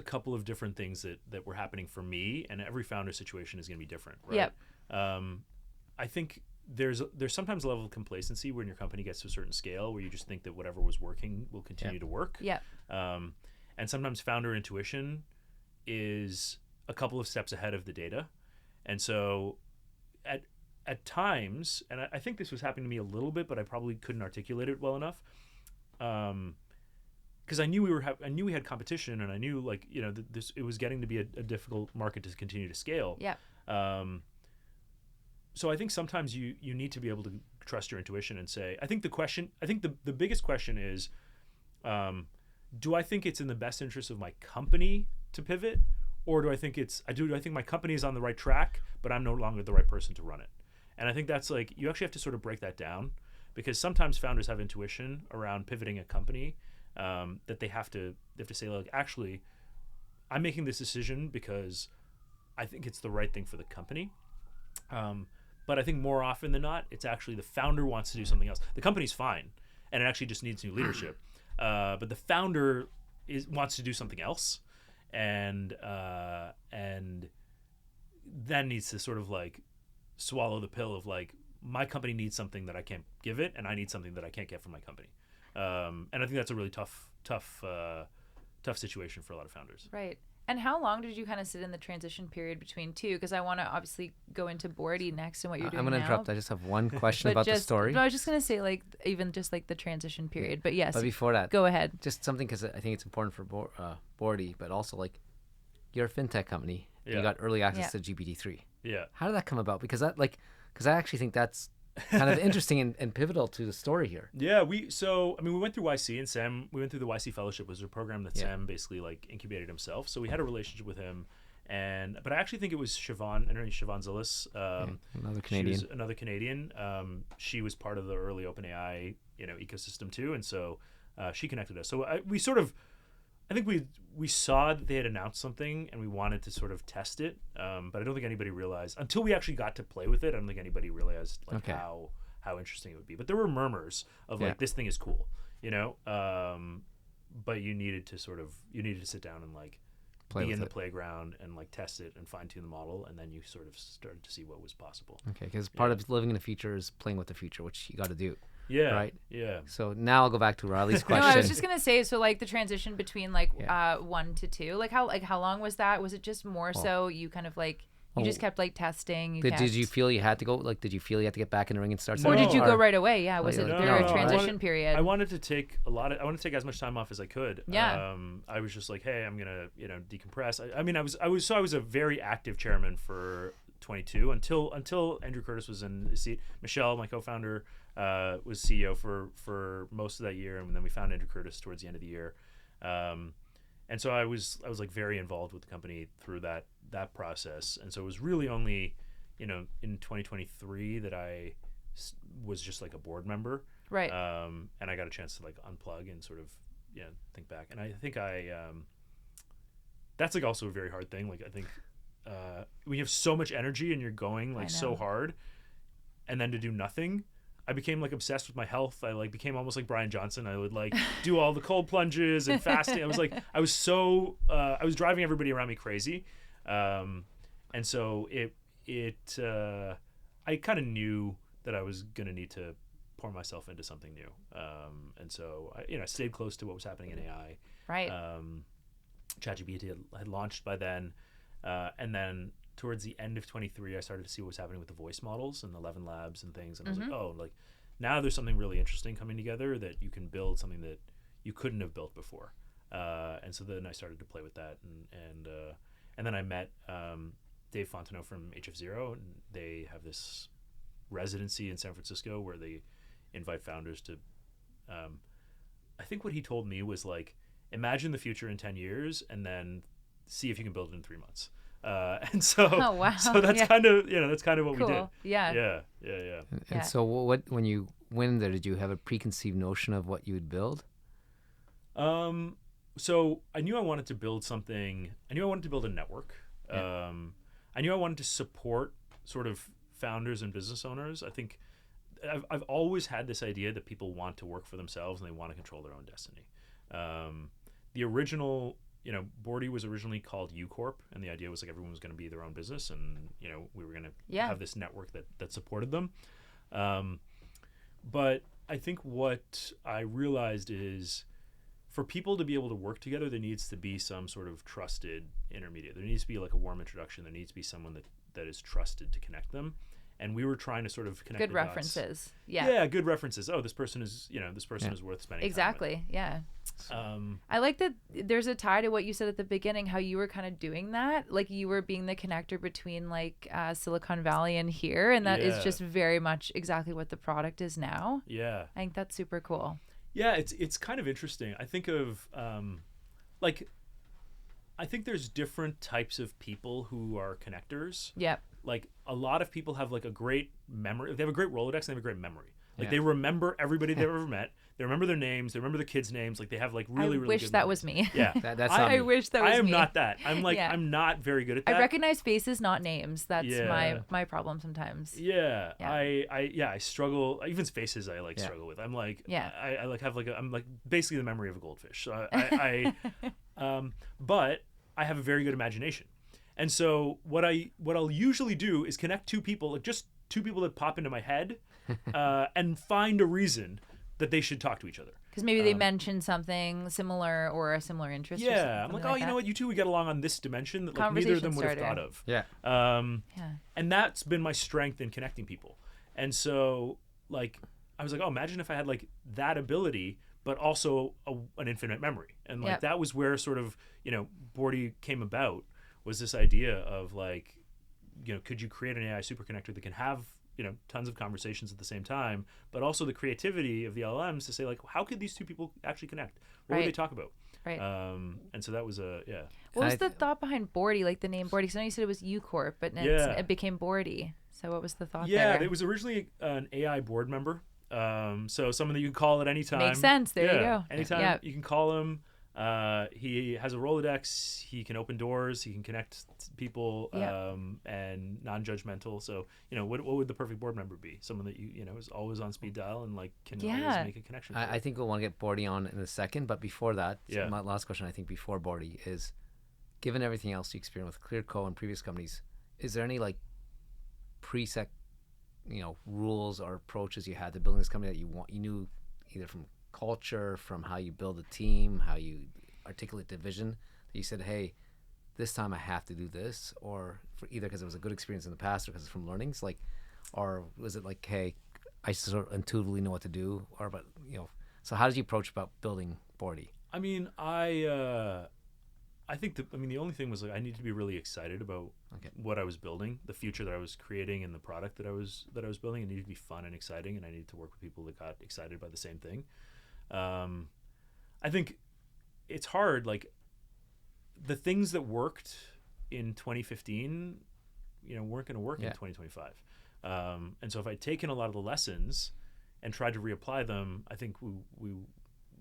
couple of different things that were happening for me, and every founder situation is going to be different, right? Yep. I think there's sometimes a level of complacency when your company gets to a certain scale where you just think that whatever was working will continue to work. Yeah. And sometimes founder intuition is a couple of steps ahead of the data. And so at times, and I think this was happening to me a little bit, but I probably couldn't articulate it well enough. Because I knew we had competition, and I knew like, it was getting to be a difficult market to continue to scale. Yeah. So I think sometimes you need to be able to trust your intuition and say, I think the biggest question is, do I think it's in the best interest of my company to pivot, or do I think my company is on the right track, but I'm no longer the right person to run it? And I think that's like, you actually have to sort of break that down, because sometimes founders have intuition around pivoting a company, that they have to say, like, actually, I'm making this decision because I think it's the right thing for the company. But I think more often than not, it's actually the founder wants to do something else. The company's fine, and it actually just needs new leadership. But the founder wants to do something else, and then needs to sort of like swallow the pill of like, my company needs something that I can't give it, and I need something that I can't get from my company. And I think that's a really tough situation for a lot of founders. Right. And how long did you kind of sit in the transition period between two? Because I want to obviously go into Boardy next and what you're doing now. I'm going to interrupt. I just have one question about the story. No, I was just going to say like even just like the transition period. But yes. But before that, go ahead. Just something, because I think it's important for Boardy, but also like you're a FinTech company. Yeah. You got early access to GPT-3. Yeah. How did that come about? Because I actually think that's kind of interesting and pivotal to the story here. Yeah, we went through YC, and Sam, we went through the YC fellowship, was a program that Sam basically like incubated himself. So we had a relationship with him, but I actually think it was Siobhan, Siobhan Zillis, another Canadian. She was another Canadian. She was part of the early OpenAI, ecosystem too, and so she connected us. So I think we saw that they had announced something, and we wanted to sort of test it, but I don't think anybody realized, until we actually got to play with it, I don't think anybody realized like how interesting it would be. But there were murmurs of like, this thing is cool, but you needed to sit down and like be in the playground and like test it and fine tune the model, and then you sort of started to see what was possible. Okay, because part of living in the future is playing with the future, which you got to do. Yeah. Right. Yeah. So now I'll go back to Riley's question. No, I was just gonna say, so like the transition between like 1 to 2, like how long was that? Was it just more so you kind of like You just kept like testing. Did you feel you had to go? Like, did you feel you had to get back in the ring and start? Or something? did you go right away? Yeah, was it there a transition period? I wanted to take as much time off as I could. Yeah. I was just like, hey, I'm gonna decompress. I was a very active chairman for 22 until Andrew Curtis was in his seat. Michelle, my co-founder, was CEO for most of that year, and then we found Andrew Curtis towards the end of the year. And so I was like very involved with the company through that process. And so it was really only, in 2023 that I was just like a board member. Right. And I got a chance to like unplug and sort of, think back. And I think that's like also a very hard thing. Like I think when you have so much energy and you're going like so hard and then to do nothing, I became like obsessed with my health. I like became almost like Brian Johnson. I would like do all the cold plunges and fasting. I was driving everybody around me crazy. And so I kind of knew that I was going to need to pour myself into something new. And so I stayed close to what was happening in AI. Right. ChatGPT had launched by then. And then towards the end of 23, I started to see what was happening with the voice models and 11 Labs and things. And I was like, oh, like now there's something really interesting coming together that you can build something that you couldn't have built before. And so then I started to play with that. And then I met Dave Fontenot from HF0, and they have this residency in San Francisco where they invite founders to, I think what he told me was like, imagine the future in 10 years and then see if you can build it in 3 months. And so, so that's kind of, that's kind of what we did. Yeah. And so when you went there, did you have a preconceived notion of what you would build? So I knew I wanted to build something. I knew I wanted to build a network. I knew I wanted to support sort of founders and business owners. I think I've always had this idea that people want to work for themselves and they want to control their own destiny. The original, Bordy was originally called U Corp, and the idea was like everyone was going to be their own business, and we were going to have this network that supported them. But I think what I realized is, for people to be able to work together, there needs to be some sort of trusted intermediate. There needs to be like a warm introduction. There needs to be someone that is trusted to connect them. And we were trying to sort of connect good the references. dots. Yeah, good references. Oh, this person is, is worth spending exactly. time with. Yeah. I like that there's a tie to what you said at the beginning, how you were kind of doing that. Like you were being the connector between like Silicon Valley and here. And that is just very much exactly what the product is now. Yeah. I think that's super cool. Yeah, it's kind of interesting. I think of I think there's different types of people who are connectors. Yep. Like a lot of people have like a great memory. They have a great Rolodex and they have a great memory. Like they remember everybody they've ever met. They remember their names. They remember their kids' names. Like they have like really, really wish good that memories. was me. Yeah. I wish that was me. I am not that. I'm like, I'm not very good at that. I recognize faces, not names. That's my problem sometimes. Yeah. I struggle. Even faces I struggle with. I'm like, I like have like I'm like basically the memory of a goldfish. So but I have a very good imagination. And so what I'll usually do is connect two people, like just two people that pop into my head, and find a reason that they should talk to each other. Because maybe they mentioned something similar or a similar interest. Yeah, I'm like, oh, you know what, you two would get along on this dimension that like neither of them would have thought of. Yeah. And that's been my strength in connecting people. And so like I was like, oh, imagine if I had like that ability, but also an infinite memory. And like that was where sort of Bordy came about. Was this idea of like, could you create an AI superconnector that can have, tons of conversations at the same time, but also the creativity of the LLMs to say like, how could these two people actually connect? What would they talk about? Right. And so that was What was the thought behind Bordy, like the name Bordy? Because I know you said it was U Corp, but it became Bordy. So what was the thought there? Yeah, it was originally an AI board member. So someone that you can call at any time. Makes sense. There you go. Anytime you can call him. He has a Rolodex. He can open doors. He can connect people, and non-judgmental. So, what would the perfect board member be? Someone that is always on speed dial and like can always make a connection. I think we'll want to get Bordy on in a second, but before that, my last question, I think before Bordy is, given everything else you experienced with Clearco and previous companies, is there any like preset, rules or approaches you had to building this company that you knew either from culture, from how you build a team, how you articulate the vision, that you said, hey, this time I have to do this, or for either because it was a good experience in the past or because it's from learnings, like, or was it like, hey, I sort of intuitively know what to do, or but so how did you approach about building Bordy? I mean, I think the only thing was like I needed to be really excited about what I was building, the future that I was creating, and the product that I was building. It needed to be fun and exciting, and I needed to work with people that got excited by the same thing. I think it's hard. Like the things that worked in 2015, weren't going to work in 2025. And so if I'd taken a lot of the lessons and tried to reapply them, I think we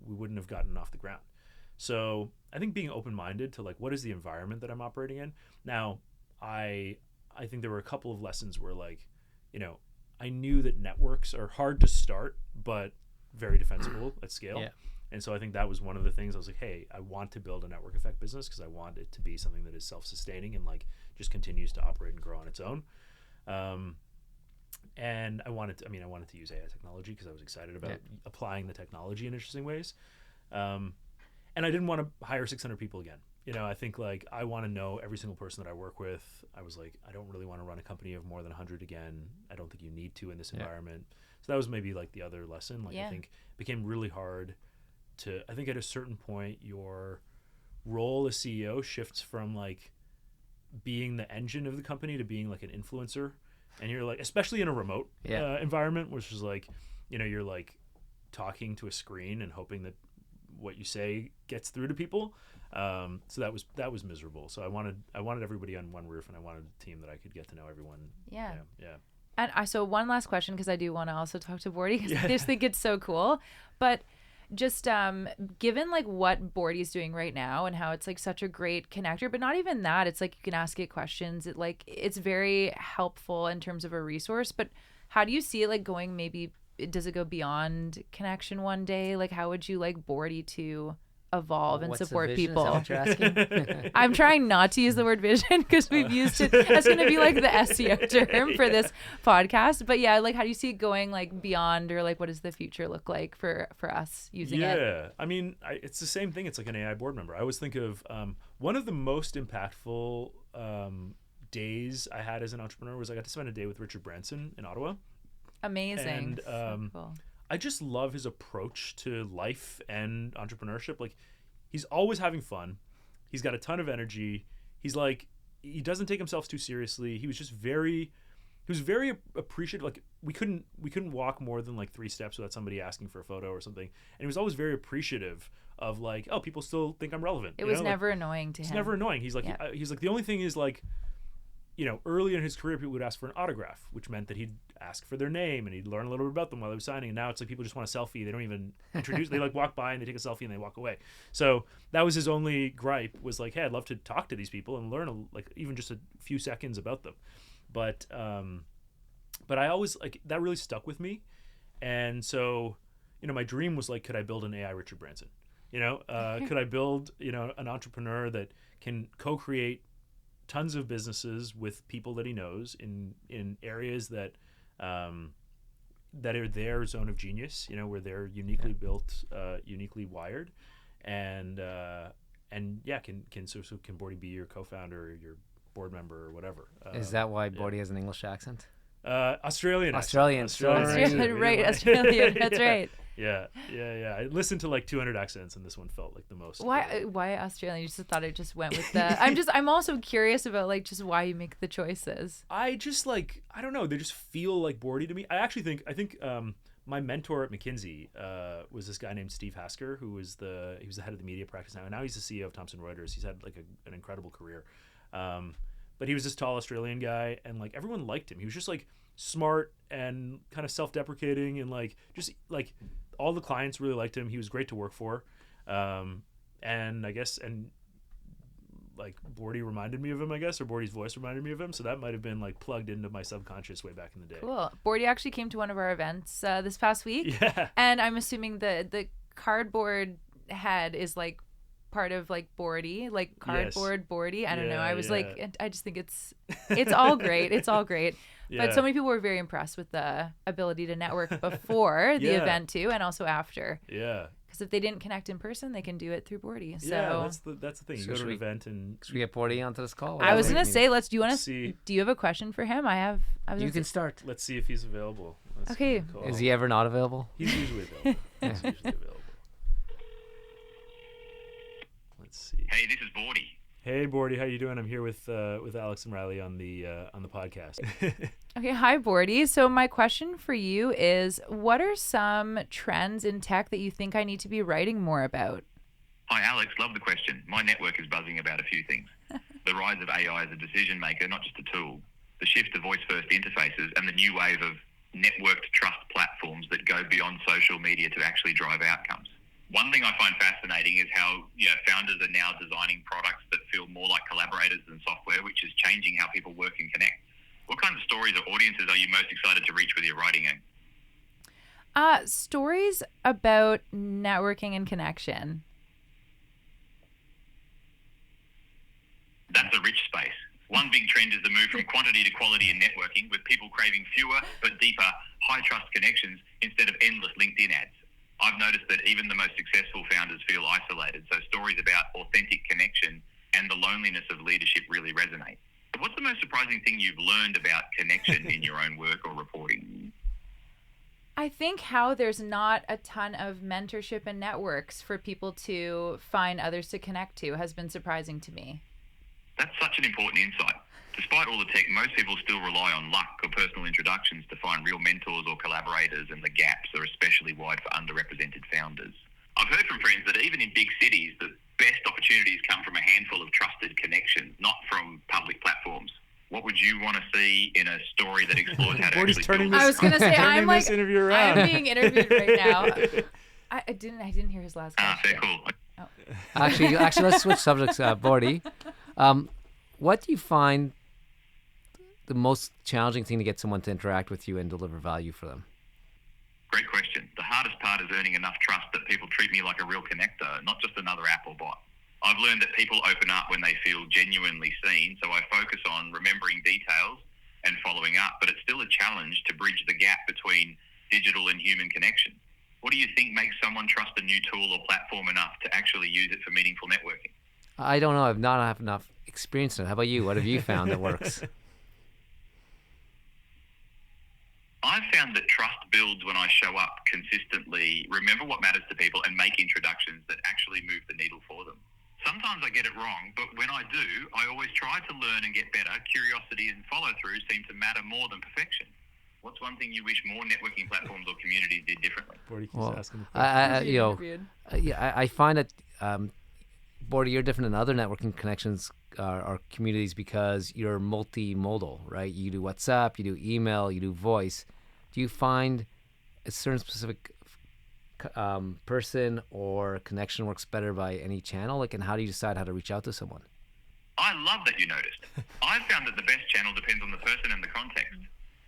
wouldn't have gotten off the ground. So I think being open-minded to like, what is the environment that I'm operating in? Now, I think there were a couple of lessons where like, I knew that networks are hard to start, but very defensible at scale. Yeah. And so I think that was one of the things I was like, hey, I want to build a network effect business because I want it to be something that is self-sustaining and like just continues to operate and grow on its own. And I wanted to use AI technology because I was excited about applying the technology in interesting ways. And I didn't want to hire 600 people again. I think like I want to know every single person that I work with. I was like, I don't really want to run a company of more than 100 again. I don't think you need to in this environment. So that was maybe like the other lesson. Like I think it became really hard I think at a certain point, your role as CEO shifts from like being the engine of the company to being like an influencer. And you're like, especially in a remote environment, which is like, you're like talking to a screen and hoping that what you say gets through to people. So that was miserable. So I wanted everybody on one roof, and I wanted a team that I could get to know everyone. Yeah. And so one last question, because I do want to also talk to Bordy, because I just think it's so cool. But just given like what Bordy is doing right now and how it's like such a great connector, but not even that, it's like you can ask it questions. It's very helpful in terms of a resource. But how do you see it like going? Maybe does it go beyond connection one day? Like how would you like Bordy to evolve and support people? Is that what you're asking? I'm trying not to use the word vision because we've used it. That's going to be like the SEO term for this podcast. But yeah, like how do you see it going like beyond, or like what does the future look like for us using it? Yeah, I mean, it's the same thing. It's like an AI board member. I always think of one of the most impactful days I had as an entrepreneur was I got to spend a day with Richard Branson in Ottawa. Amazing. And so cool. I just love his approach to life and entrepreneurship. Like, he's always having fun. He's got a ton of energy. He's like, he doesn't take himself too seriously. He was very appreciative. Like, we couldn't walk more than like 3 steps without somebody asking for a photo or something. And he was always very appreciative of like, oh, people still think I'm relevant. It was never annoying to him. It's never annoying. He's like, the only thing is like, early in his career, people would ask for an autograph, which meant that he'd ask for their name and he'd learn a little bit about them while they were signing. And now it's like people just want a selfie. They don't even introduce. They like walk by and they take a selfie and they walk away. So that was his only gripe, was like, hey, I'd love to talk to these people and learn like even just a few seconds about them. But I always like that really stuck with me. And so, my dream was like, could I build an AI Richard Branson? Could I build, an entrepreneur that can co-create tons of businesses with people that he knows in areas that are their zone of genius, where they're uniquely built, uniquely wired, and can Bordy be your co-founder or your board member or whatever? Is that why Bordy has an English accent? Australian. Australian. Right, Australian. That's right. Yeah. I listened to like 200 accents, and this one felt like the most. Why Australian? You just thought it just went with the. I'm also curious about like just why you make the choices. I just like, I don't know. They just feel like Bordy to me. I think my mentor at McKinsey was this guy named Steve Hasker, he was the head of the media practice now, and now he's the CEO of Thomson Reuters. He's had like an incredible career. But he was this tall Australian guy, and like everyone liked him. He was just like smart and kind of self-deprecating, and like just like all the clients really liked him. He was great to work for, and I guess like Bordy reminded me of him, I guess, or Bordy's voice reminded me of him. So that might have been like plugged into my subconscious way back in the day. Cool. Bordy actually came to one of our events this past week. Yeah. And I'm assuming the cardboard head is like part of like Bordy, like cardboard. Yes. Bordy. I don't know. I was like, I just think it's all great. It's all great. Yeah. But so many people were very impressed with the ability to network before the event too, and also after. Yeah. Because if they didn't connect in person, they can do it through Bordy. So yeah, that's the thing. You So go to should an we- event and Should we get Bordy onto this call? I was gonna say, do you have a question for him? You can start. let's see if he's available. Okay. Is he ever not available? He's usually available. He's usually available. Let's see. Hey, this is Bordy. Hey, Bordy, how you doing? I'm here with Alex and Riley on the podcast. Okay, hi, Bordy. So my question for you is, what are some trends in tech that you think I need to be writing more about? Hi, Alex. Love the question. My network is buzzing about a few things. The rise of AI as a decision maker, not just a tool. The shift to voice-first interfaces and the new wave of networked trust platforms that go beyond social media to actually drive outcomes. One thing I find fascinating is how founders are now designing products that feel more like collaborators than software, which is changing how people work and connect. What kinds of stories or audiences are you most excited to reach with your writing aim? Stories about networking and connection. That's a rich space. One big trend is the move from quantity to quality in networking, with people craving fewer but deeper, high-trust connections instead of endless LinkedIn ads. I've noticed that even the most successful founders feel isolated, so stories about authentic connection and the loneliness of leadership really resonate. But what's the most surprising thing you've learned about connection in your own work or reporting? I think how there's not a ton of mentorship and networks for people to find others to connect to has been surprising to me. That's such an important insight. Despite all the tech, most people still rely on luck or personal introductions to find real mentors or collaborators, and the gaps are especially wide for underrepresented founders. I've heard from friends that even in big cities, the best opportunities come from a handful of trusted connections, not from public platforms. What would you want to see in a story that explores how to Bordy's actually turning build I was gonna say turning I'm this like interview around. I'm being interviewed right now. I didn't hear his last question. fair cool. Actually, let's switch subjects, Bordy. What do you find the most challenging thing to get someone to interact with you and deliver value for them? Great question. The hardest part is earning enough trust that people treat me like a real connector, not just another app or bot. I've learned that people open up when they feel genuinely seen, so I focus on remembering details and following up, but it's still a challenge to bridge the gap between digital and human connection. What do you think makes someone trust a new tool or platform enough to actually use it for meaningful networking? I don't know. I've not have enough experience in it. How about you? What have you found that works? I've found that trust builds when I show up consistently, remember what matters to people, and make introductions that actually move the needle for them. Sometimes I get it wrong, but when I do, I always try to learn and get better. Curiosity and follow-through seem to matter more than perfection. What's one thing you wish more networking platforms or communities did differently? Bordy keeps Well, asking the question. I find that, Bordy, you're different than other networking connections or communities because you're multimodal, right? You do WhatsApp, you do email, you do voice. Do you find a certain specific person or connection works better by any channel? And how do you decide how to reach out to someone? I love that you noticed. I've found that the best channel depends on the person and the context.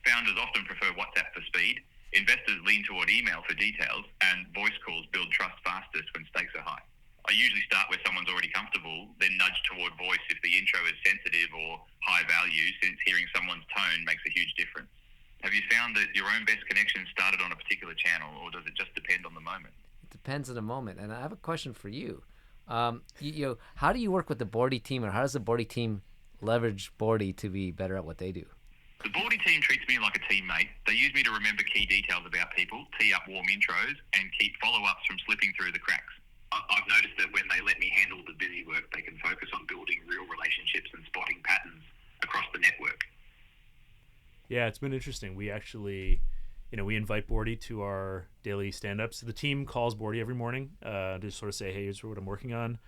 Founders often prefer WhatsApp for speed, investors lean toward email for details, and voice calls build trust fastest when stakes are high. I usually start where someone's already comfortable, then nudge toward voice if the intro is sensitive or high value, since hearing someone's tone makes a huge difference. Have you found that your own best connection started on a particular channel, or does it just depend on the moment? It depends on the moment. And I have a question for you. How do you work with the Bordy team, or how does the Bordy team leverage Bordy to be better at what they do? The Bordy team treats me like a teammate. They use me to remember key details about people, tee up warm intros, and keep follow-ups from slipping through the cracks. I've noticed that when they let me handle the busy work, they can focus on building real relationships and spotting patterns across the network. Yeah, it's been interesting. We actually, we invite Bordy to our daily stand-ups. The team calls Bordy every morning to sort of say, hey, here's what I'm working on.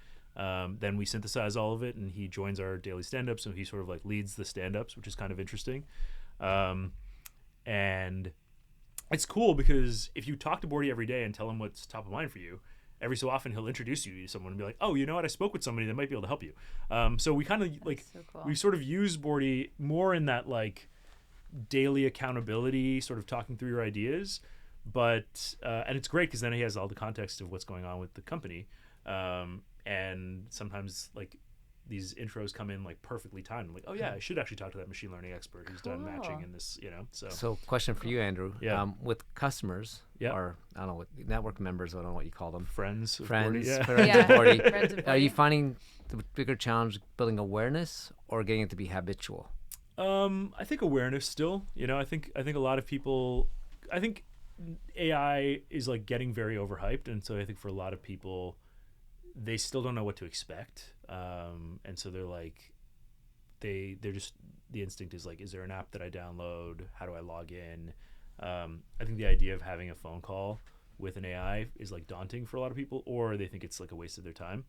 Then we synthesize all of it, and he joins our daily stand-ups, so he sort of leads the stand-ups, which is kind of interesting. And it's cool because if you talk to Bordy every day and tell him what's top of mind for you, every so often he'll introduce you to someone and be like, oh, you know what? I spoke with somebody that might be able to help you. So we kind of so cool. we sort of use Bordy more in that daily accountability, sort of talking through your ideas. But and it's great because then he has all the context of what's going on with the company. And sometimes these intros come in like perfectly timed. I'm like, oh yeah, I should actually talk to that machine learning expert who's done matching in this, So question for you, Andrew. Yeah. With customers, Yeah. or I don't know, what network members, I don't know what you call them. friends of Friends, Bordy, yeah. friends Yeah. of Bordy. Friends of Are you Bordy. finding the bigger challenge building awareness or getting it to be habitual? I think awareness still. I think a lot of people. I think AI is like getting very overhyped, and so I think for a lot of people, they still don't know what to expect. And so they're like, they're just, the instinct is like, is there an app that I download? How do I log in? I think the idea of having a phone call with an AI is like daunting for a lot of people, or they think it's like a waste of their time.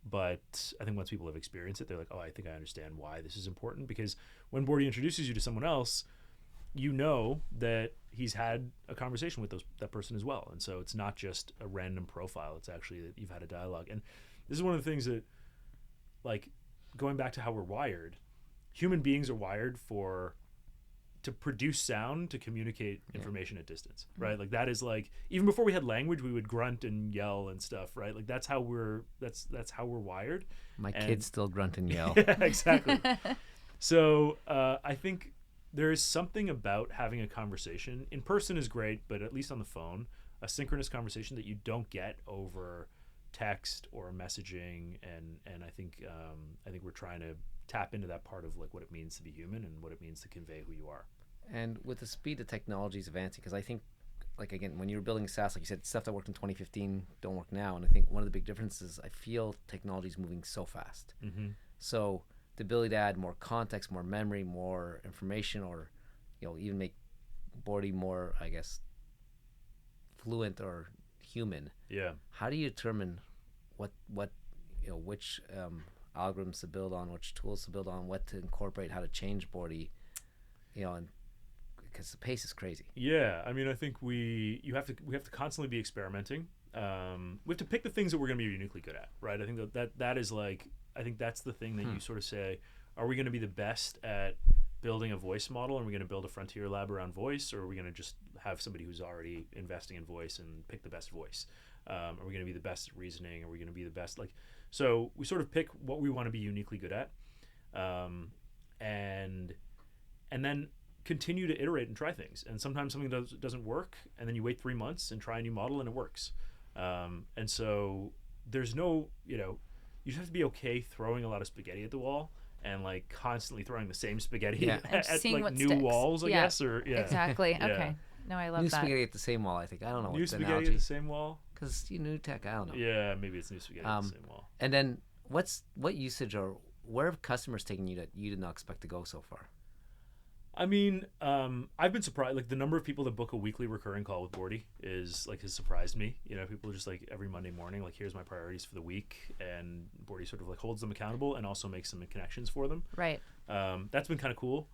But I think once people have experienced it, they're like, oh, I think I understand why this is important. Because when Bordy introduces you to someone else, you know that he's had a conversation with that person as well. And so it's not just a random profile. It's actually that you've had a dialogue. And this is one of the things that, like, going back to how we're wired, human beings are wired to produce sound to communicate information at distance, right? Like that is like, even before we had language, we would grunt and yell and stuff, right? Like that's how we're wired. My kids still grunt and yell. Yeah, exactly. So I think there is something about having a conversation. In person is great, but at least on the phone, a synchronous conversation that you don't get over text or messaging, and I think we're trying to tap into that part of like what it means to be human and what it means to convey who you are. And with the speed of technology is advancing, because I think, like, again, when you were building SaaS, like you said, stuff that worked in 2015 don't work now. And I think one of the big differences, I feel technology is moving so fast. Mm-hmm. So the ability to add more context, more memory, more information, or even make Bordy more, I guess, fluent or human. Yeah. How do you determine what which algorithms to build on, which tools to build on, what to incorporate, how to change Bordy, and because the pace is crazy. Yeah, I mean, I think we have to constantly be experimenting. We have to pick the things that we're going to be uniquely good at, right? I think that is like, I think that's the thing that you sort of say, are we going to be the best at building a voice model? And we're going to build a frontier lab around voice, or are we going to just have somebody who's already investing in voice and pick the best voice? Are we going to be the best at reasoning? Are we going to be the best? Like, so we sort of pick what we want to be uniquely good at, and then continue to iterate and try things. And sometimes something doesn't work, and then you wait 3 months and try a new model and it works. And so there's no, you just have to be okay throwing a lot of spaghetti at the wall and like constantly throwing the same spaghetti at like new sticks. walls, I guess, or Exactly. Yeah. Okay. No, I love new that. spaghetti at the same wall, I think. I don't know New what's the spaghetti analogy. at the same wall. Because new tech, I don't know. Yeah, maybe it's new spaghetti at the same wall. And then what usage, or where have customers taken you that you did not expect to go so far? I mean, I've been surprised. Like the number of people that book a weekly recurring call with Bordy has surprised me. People are just like every Monday morning, like here's my priorities for the week, and Bordy sort of like holds them accountable and also makes some connections for them. Right. That's been kind of cool.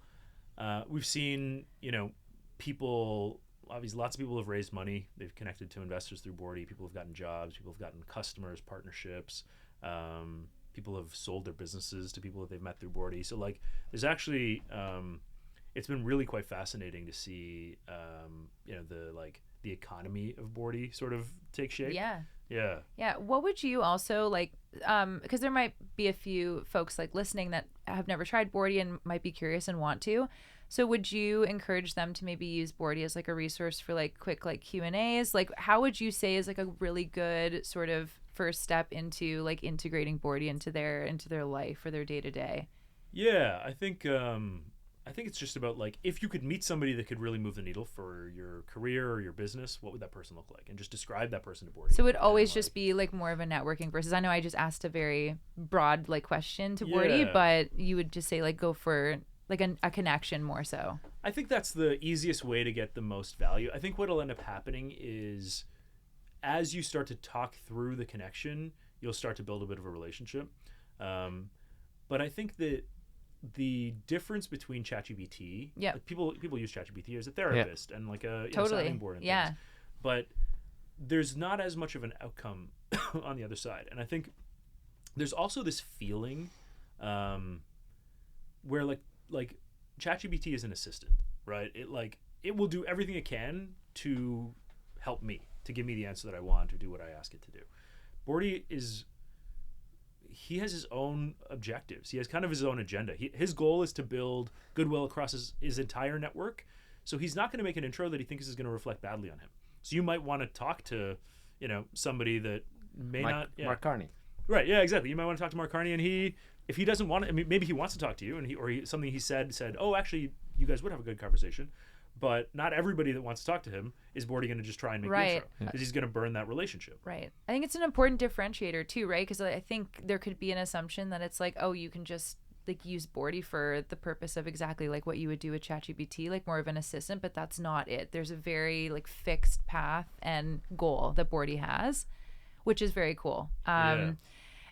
We've seen, people. Obviously, lots of people have raised money. They've connected to investors through Bordy. People have gotten jobs. People have gotten customers, partnerships. People have sold their businesses to people that they've met through Bordy. So like, there's actually. It's been really quite fascinating to see, the economy of Bordy sort of take shape. Yeah. Yeah. Yeah. What would you also like, because there might be a few folks like listening that have never tried Bordy and might be curious and want to. So would you encourage them to maybe use Bordy as like a resource for like quick like Q&As? Like how would you say is like a really good sort of first step into like integrating Bordy into their life or their day-to-day? Yeah, I think it's just about like, if you could meet somebody that could really move the needle for your career or your business, what would that person look like? And just describe that person to Bordy. So it would always just be like more of a networking versus, I know I just asked a very broad like question to Bordy, but you would just say like go for like a connection more so. I think that's the easiest way to get the most value. I think what'll end up happening is as you start to talk through the connection, you'll start to build a bit of a relationship. But I think that the difference between ChatGPT, like people use ChatGPT as a therapist and like a sounding board and things, but there's not as much of an outcome on the other side. And I think there's also this feeling where like ChatGPT is an assistant, right? It will do everything it can to help me, to give me the answer that I want, or do what I ask it to do. Bordy he has his own objectives. He has kind of his own agenda. His goal is to build goodwill across his entire network. So he's not going to make an intro that he thinks is going to reflect badly on him. So you might want to talk to, somebody that may not. Yeah. Mark Carney. Right. Yeah. Exactly. You might want to talk to Mark Carney, and if he doesn't want to, I mean, maybe he wants to talk to you, and something he said, oh, actually, you guys would have a good conversation. But not everybody that wants to talk to him is Bordy going to just try and make the intro, because he's going to burn that relationship. Right. I think it's an important differentiator too, right? Because I think there could be an assumption that it's like, oh, you can just like use Bordy for the purpose of exactly like what you would do with ChatGPT, like more of an assistant, but that's not it. There's a very like fixed path and goal that Bordy has, which is very cool.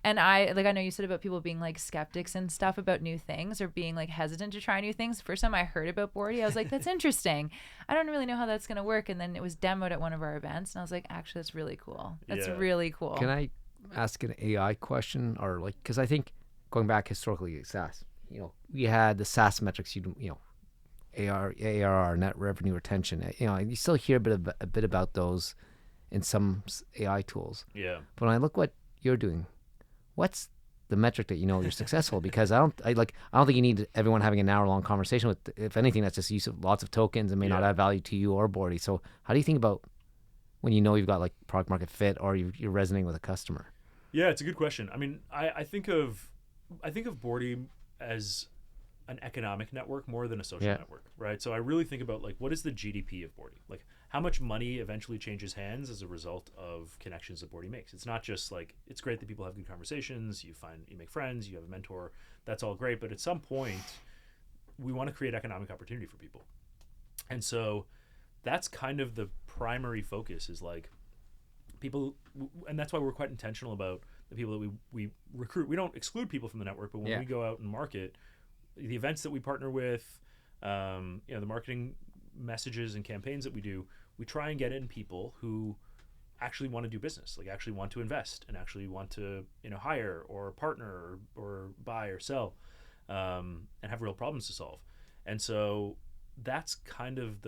And I know you said about people being like skeptics and stuff about new things or being like hesitant to try new things. First time I heard about Bordy, I was like, that's interesting. I don't really know how that's going to work. And then it was demoed at one of our events. And I was like, actually, that's really cool. That's really cool. Can I ask an AI question? Or like, because I think going back historically, SaaS, we had the SaaS metrics, ARR, net revenue retention. You still hear a bit about those in some AI tools. Yeah. But when I look what you're doing, what's the metric that you're successful? Because I don't think you need everyone having an hour-long conversation with. If anything, that's just use of lots of tokens and may not add value to you or Bordy. So how do you think about when you've got like product market fit or you're resonating with a customer? Yeah, it's a good question. I mean, I think of Bordy as an economic network more than a social network, right? So I really think about like, what is the GDP of Bordy? Like, how much money eventually changes hands as a result of connections that Bordy makes? It's not just like, it's great that people have good conversations, you make friends, you have a mentor, that's all great, but at some point we want to create economic opportunity for people. And so that's kind of the primary focus, is like people, and that's why we're quite intentional about the people that we recruit. We don't exclude people from the network, but when we go out and market, the events that we partner with, the marketing messages and campaigns that we do, we try and get in people who actually want to do business, like actually want to invest and actually want to hire or partner or buy or sell, and have real problems to solve. And so that's kind of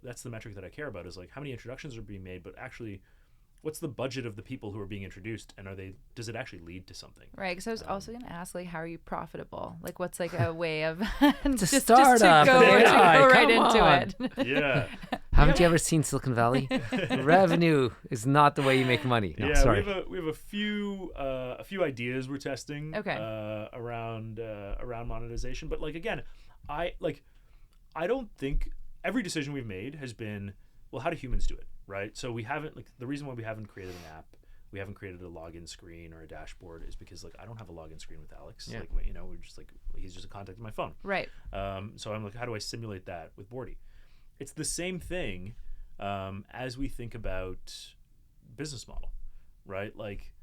that's the metric that I care about, is like how many introductions are being made, but actually what's the budget of the people who are being introduced, and does it actually lead to something? Right, because I was also going to ask, like, how are you profitable? Like, what's like a way of just to go right into it? Yeah. Haven't you ever seen Silicon Valley? Revenue is not the way you make money. No, sorry. we have a few ideas we're testing around monetization, but like again, I don't think every decision we've made has been, well, how do humans do it? Right. So we haven't, like, the reason why we haven't created an app, we haven't created a login screen or a dashboard, is because like I don't have a login screen with Alex. Yeah. Like, we're just like, he's just a contact on my phone. Right. So I'm like, how do I simulate that with Bordy? It's the same thing as we think about business model, right? Like,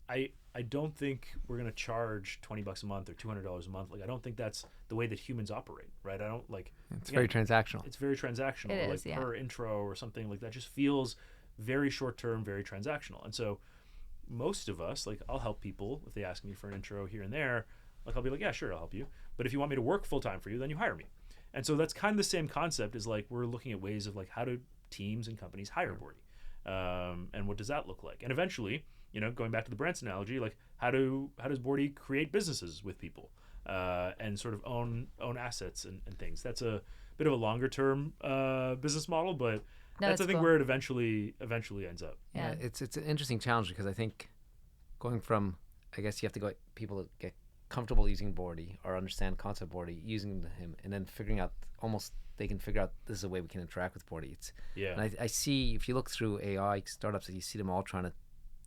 I don't think we're gonna charge $20 a month or $200 a month. Like, I don't think that's the way that humans operate, right? I don't like. It's very transactional. It's very transactional. It like is, yeah. Per intro or something like that just feels very short term, very transactional. And so most of us, like, I'll help people if they ask me for an intro here and there. Like, I'll be like, yeah, sure, I'll help you. But if you want me to work full time for you, then you hire me. And so that's kind of the same concept, is like we're looking at ways of like, how do teams and companies hire Bordy, and what does that look like? And eventually, going back to the Branson analogy, like how does Bordy create businesses with people, and sort of own assets and things? That's a bit of a longer term business model, but that's I think cool. Where it eventually ends up. Yeah, it's an interesting challenge, because I think going from, I guess you have to go people to get comfortable using Bordy or understand concept Bordy, using him, and then figuring out, almost they can figure out this is a way we can interact with Bordy. And I see, if you look through AI startups, you see them all trying to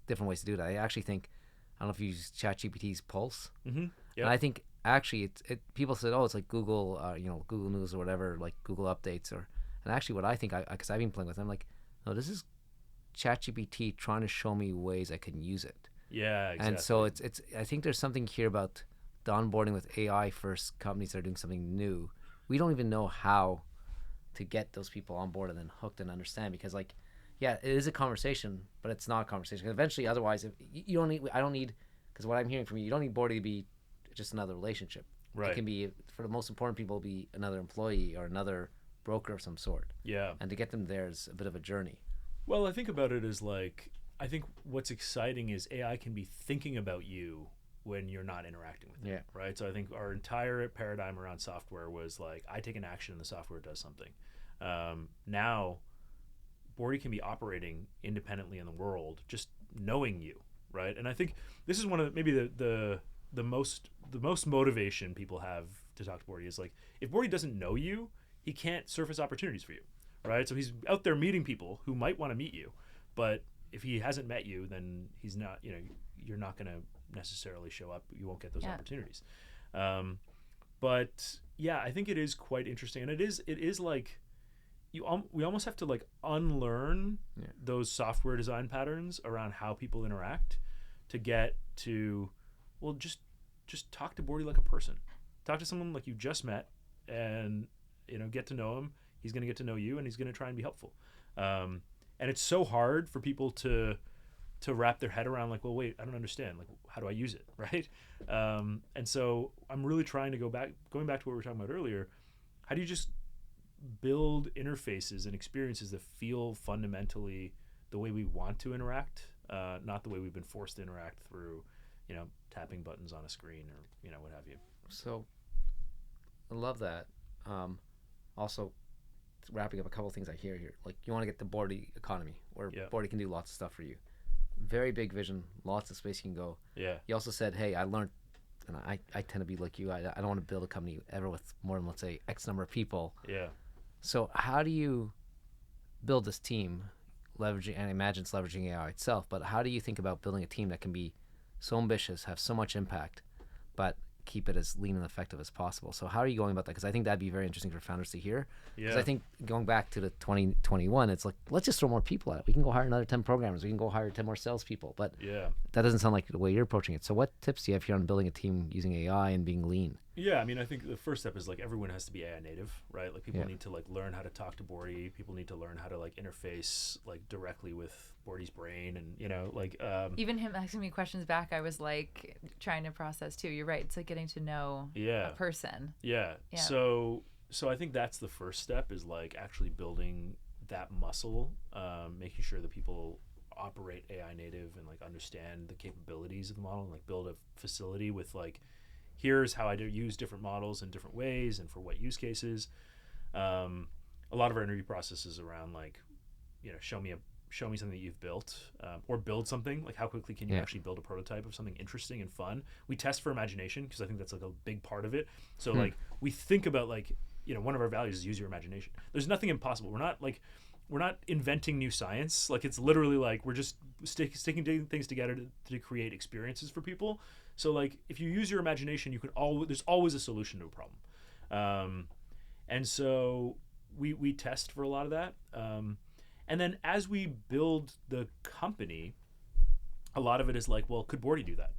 different ways to do that. I actually think, I don't know if you use ChatGPT's Pulse, and I think actually people said, oh, it's like Google, Google News or whatever, like Google Updates, and actually what I think, because I've been playing with it, I'm like, no, this is ChatGPT trying to show me ways I can use it. Yeah, exactly. And so it's I think there's something here about the onboarding with AI first companies that are doing something new. We don't even know how to get those people on board and then hooked and understand, because like, yeah, it is a conversation, but it's not a conversation. Eventually, otherwise, if you don't need, I don't need, because what I'm hearing from you don't need Bordy to be just another relationship. Right. It can be, for the most important people, be another employee or another broker of some sort. Yeah. And to get them there is a bit of a journey. Well, I think about it as like, I think what's exciting is AI can be thinking about you when you're not interacting with it. Yeah. Right. So I think our entire paradigm around software was like, I take an action and the software does something. Now, Bordy can be operating independently in the world, just knowing you, right? And I think this is one of maybe the most motivation people have to talk to Bordy is like, if Bordy doesn't know you, he can't surface opportunities for you, right? So he's out there meeting people who might want to meet you, but if he hasn't met you, then he's not, you're not going to necessarily show up. You won't get those opportunities. But yeah, I think it is quite interesting, and it is like we almost have to like unlearn those software design patterns around how people interact to get to, well, just talk to Bordy like a person. Talk to someone like you just met, and get to know him. He's going to get to know you, and he's going to try and be helpful. And it's so hard for people to wrap their head around, like, well, wait, I don't understand. Like, how do I use it, right? And so I'm really trying to going back to what we were talking about earlier. How do you just build interfaces and experiences that feel fundamentally the way we want to interact, not the way we've been forced to interact through, tapping buttons on a screen or what have you. So I love that. Also, wrapping up a couple of things I hear here, like you want to get the Bordy economy where Bordy can do lots of stuff for you. Very big vision, lots of space you can go. Yeah. You also said, hey, I learned, and I tend to be like you. I don't want to build a company ever with more than, let's say, X number of people. Yeah. So how do you build this team, leveraging, and I imagine it's leveraging AI itself, but how do you think about building a team that can be so ambitious, have so much impact, but keep it as lean and effective as possible? So how are you going about that? Because I think that'd be very interesting for founders to hear. Because I think going back to the 2021, it's like, let's just throw more people at it. We can go hire another 10 programmers. We can go hire 10 more salespeople. But that doesn't sound like the way you're approaching it. So what tips do you have here on building a team using AI and being lean? Yeah, I mean, I think the first step is like everyone has to be AI native, right? Like people need to like learn how to talk to Bordy. People need to learn how to like interface like directly with Bordy's brain, and even him asking me questions back, I was like trying to process too. You're right. It's like getting to know a person. Yeah. So I think that's the first step, is like actually building that muscle, making sure that people operate AI native and like understand the capabilities of the model, and like build a facility with like, here's how I use different models in different ways and for what use cases. A lot of our interview process is around like, show me something that you've built, or build something. Like, how quickly can you actually build a prototype of something interesting and fun? We test for imagination because I think that's like a big part of it. So like we think about like, one of our values is use your imagination. There's nothing impossible. We're not inventing new science. Like, it's literally like we're just sticking things together to create experiences for people. So like, if you use your imagination, there's always a solution to a problem. And so we test for a lot of that. And then as we build the company, a lot of it is like, well, could Bordy do that?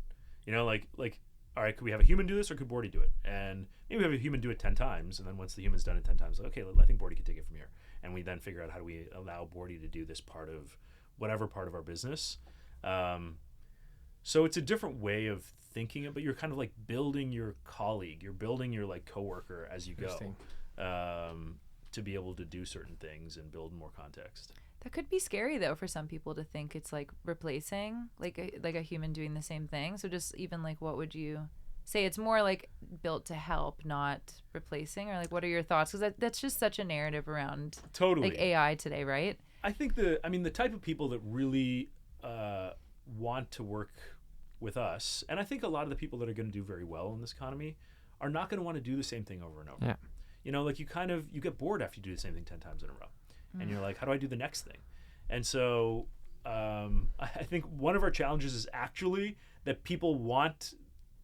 Like, all right, could we have a human do this, or could Bordy do it? And maybe we have a human do it 10 times. And then once the human's done it 10 times, like, okay, I think Bordy could take it from here. And we then figure out, how do we allow Bordy to do this part of whatever part of our business? So it's a different way of thinking it, but you're kind of like building your colleague, you're building your like coworker as you go, to be able to do certain things and build more context. That could be scary though for some people to think it's like replacing like a human doing the same thing. So just even like, what would you say? It's more like built to help, not replacing, or like, what are your thoughts? Because that's just such a narrative around like AI today, right? I think the type of people that really want to work with us, and I think a lot of the people that are going to do very well in this economy are not going to want to do the same thing over and over. Yeah. Like you get bored after you do the same thing 10 times in a row. And you're like, how do I do the next thing? And so I think one of our challenges is actually that people want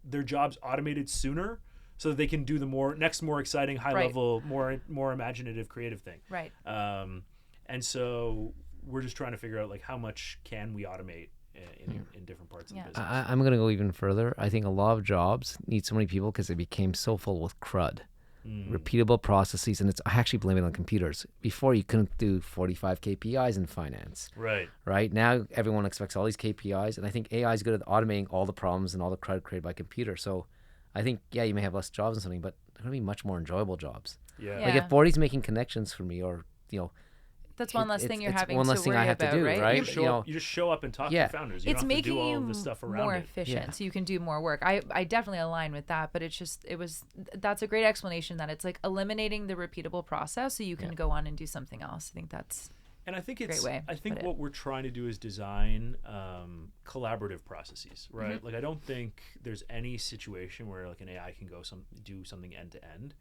their jobs automated sooner so that they can do the more exciting, high level, more imaginative, creative thing. Right. And so we're just trying to figure out like, how much can we automate in different parts of the business. I'm going to go even further. I think a lot of jobs need so many people because they became so full with crud. Repeatable processes, and I actually blame it on computers. Before, you couldn't do 45 KPIs in finance. Right now, everyone expects all these KPIs, and I think AI is good at automating all the problems and all the crud created by computer. So I think, you may have less jobs and something, but they're going to be much more enjoyable jobs. Like if Bordy's making connections for me, or That's one less thing you're having one to less thing worry I have about, to do, right? You just show up and talk to founders. You It's don't have to making do all you of the stuff around more it. efficient, so you can do more work. I definitely align with that, but that's a great explanation that it's like eliminating the repeatable process so you can go on and do something else. I think that's And I think what we're trying to do is design collaborative processes, right? Mm-hmm. Like I don't think there's any situation where like an AI can do something end to end,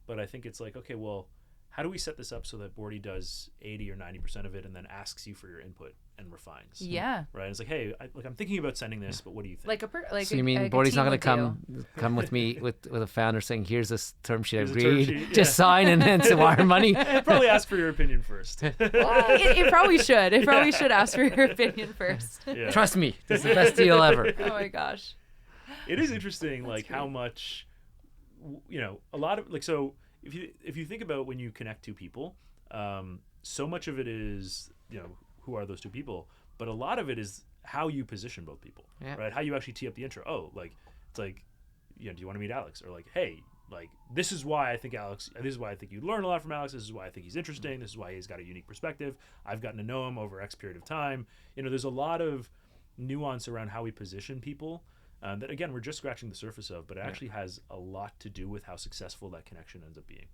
but I think it's like, okay, well, how do we set this up so that Bordy does 80 or 90% of it and then asks you for your input and refines? Yeah. Right. It's like, hey, I'm thinking about sending this, but what do you think? So you mean Bordy's not going to come with me with a founder saying, here's this term sheet I read, just sign and then some wire money? Probably ask for your opinion first. It probably should. It probably should ask for your opinion first. Yeah. Trust me, this is the best deal ever. Oh my gosh. It is interesting, like how much, a lot of like so. If you think about when you connect two people, so much of it is who are those two people, but a lot of it is how you position both people, right? How you actually tee up the intro. Oh, like it's like, do you want to meet Alex? Or like, hey, like this is why I think Alex. This is why I think you learn a lot from Alex. This is why I think he's interesting. This is why he's got a unique perspective. I've gotten to know him over X period of time. There's a lot of nuance around how we position people. That again, we're just scratching the surface of, but it actually has a lot to do with how successful that connection ends up being.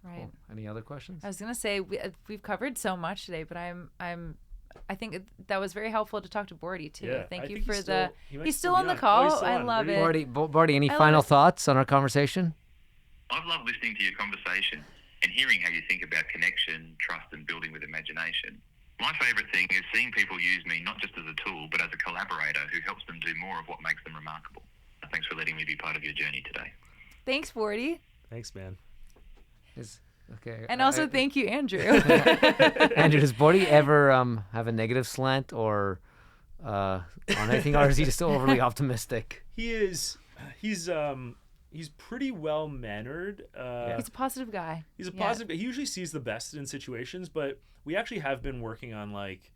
Right. Cool. Any other questions? I was gonna say we've covered so much today, but I think that was very helpful to talk to Bordy too. Yeah, Thank I you think for he's still be on the on. call. Oh, he's still I on. love it. Bordy, any final thoughts on our conversation? I've loved listening to your conversation and hearing how you think about connection, trust, and building with imagination. My favourite thing is seeing people use me not just as a tool, but as a collaborator who helps them do more of what makes them remarkable. Thanks for letting me be part of your journey today. Thanks, Bordy. Thanks, man. Okay. And also thank you, Andrew. Andrew, does Bordy ever have a negative slant or on anything, or is he just overly optimistic? He is. He's pretty well mannered. He's a positive guy. He's a positive. He usually sees the best in situations, but we actually have been working on like,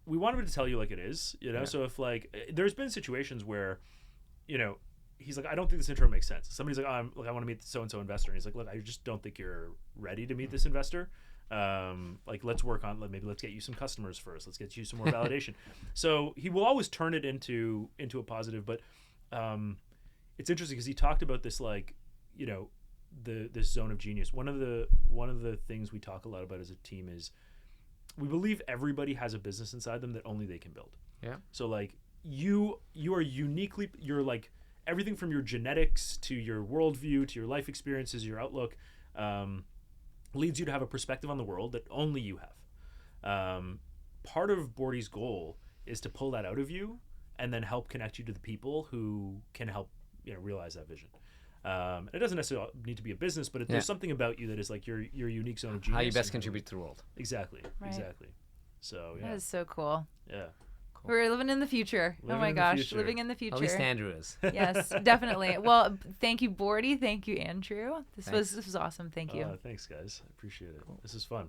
we want him to tell you like it is, So if like, there's been situations where, he's like, I don't think this intro makes sense. Somebody's like, I want to meet so and so investor, and he's like, look, I just don't think you're ready to meet this investor. Like, let's work on maybe let's get you some customers first. Let's get you some more validation. So he will always turn it into a positive, but it's interesting because he talked about this like, this zone of genius. One of the things we talk a lot about as a team is we believe everybody has a business inside them that only they can build. Yeah. So like you are uniquely, you're like everything from your genetics to your worldview to your life experiences, your outlook, leads you to have a perspective on the world that only you have. Part of Bordy's goal is to pull that out of you and then help connect you to the people who can help realize that vision. It doesn't necessarily need to be a business, but there's something about you that is like your unique zone of genius. How you best contribute to the world. Exactly. Right. Exactly. So That is so cool. Yeah. Cool. We're living in the future. Living oh my in the gosh, future. living in the future. At least Andrew is. Yes, definitely. Well, thank you, Bordy. Thank you, Andrew. This was awesome. Thank you. Thanks, guys. I appreciate it. Cool. This is fun.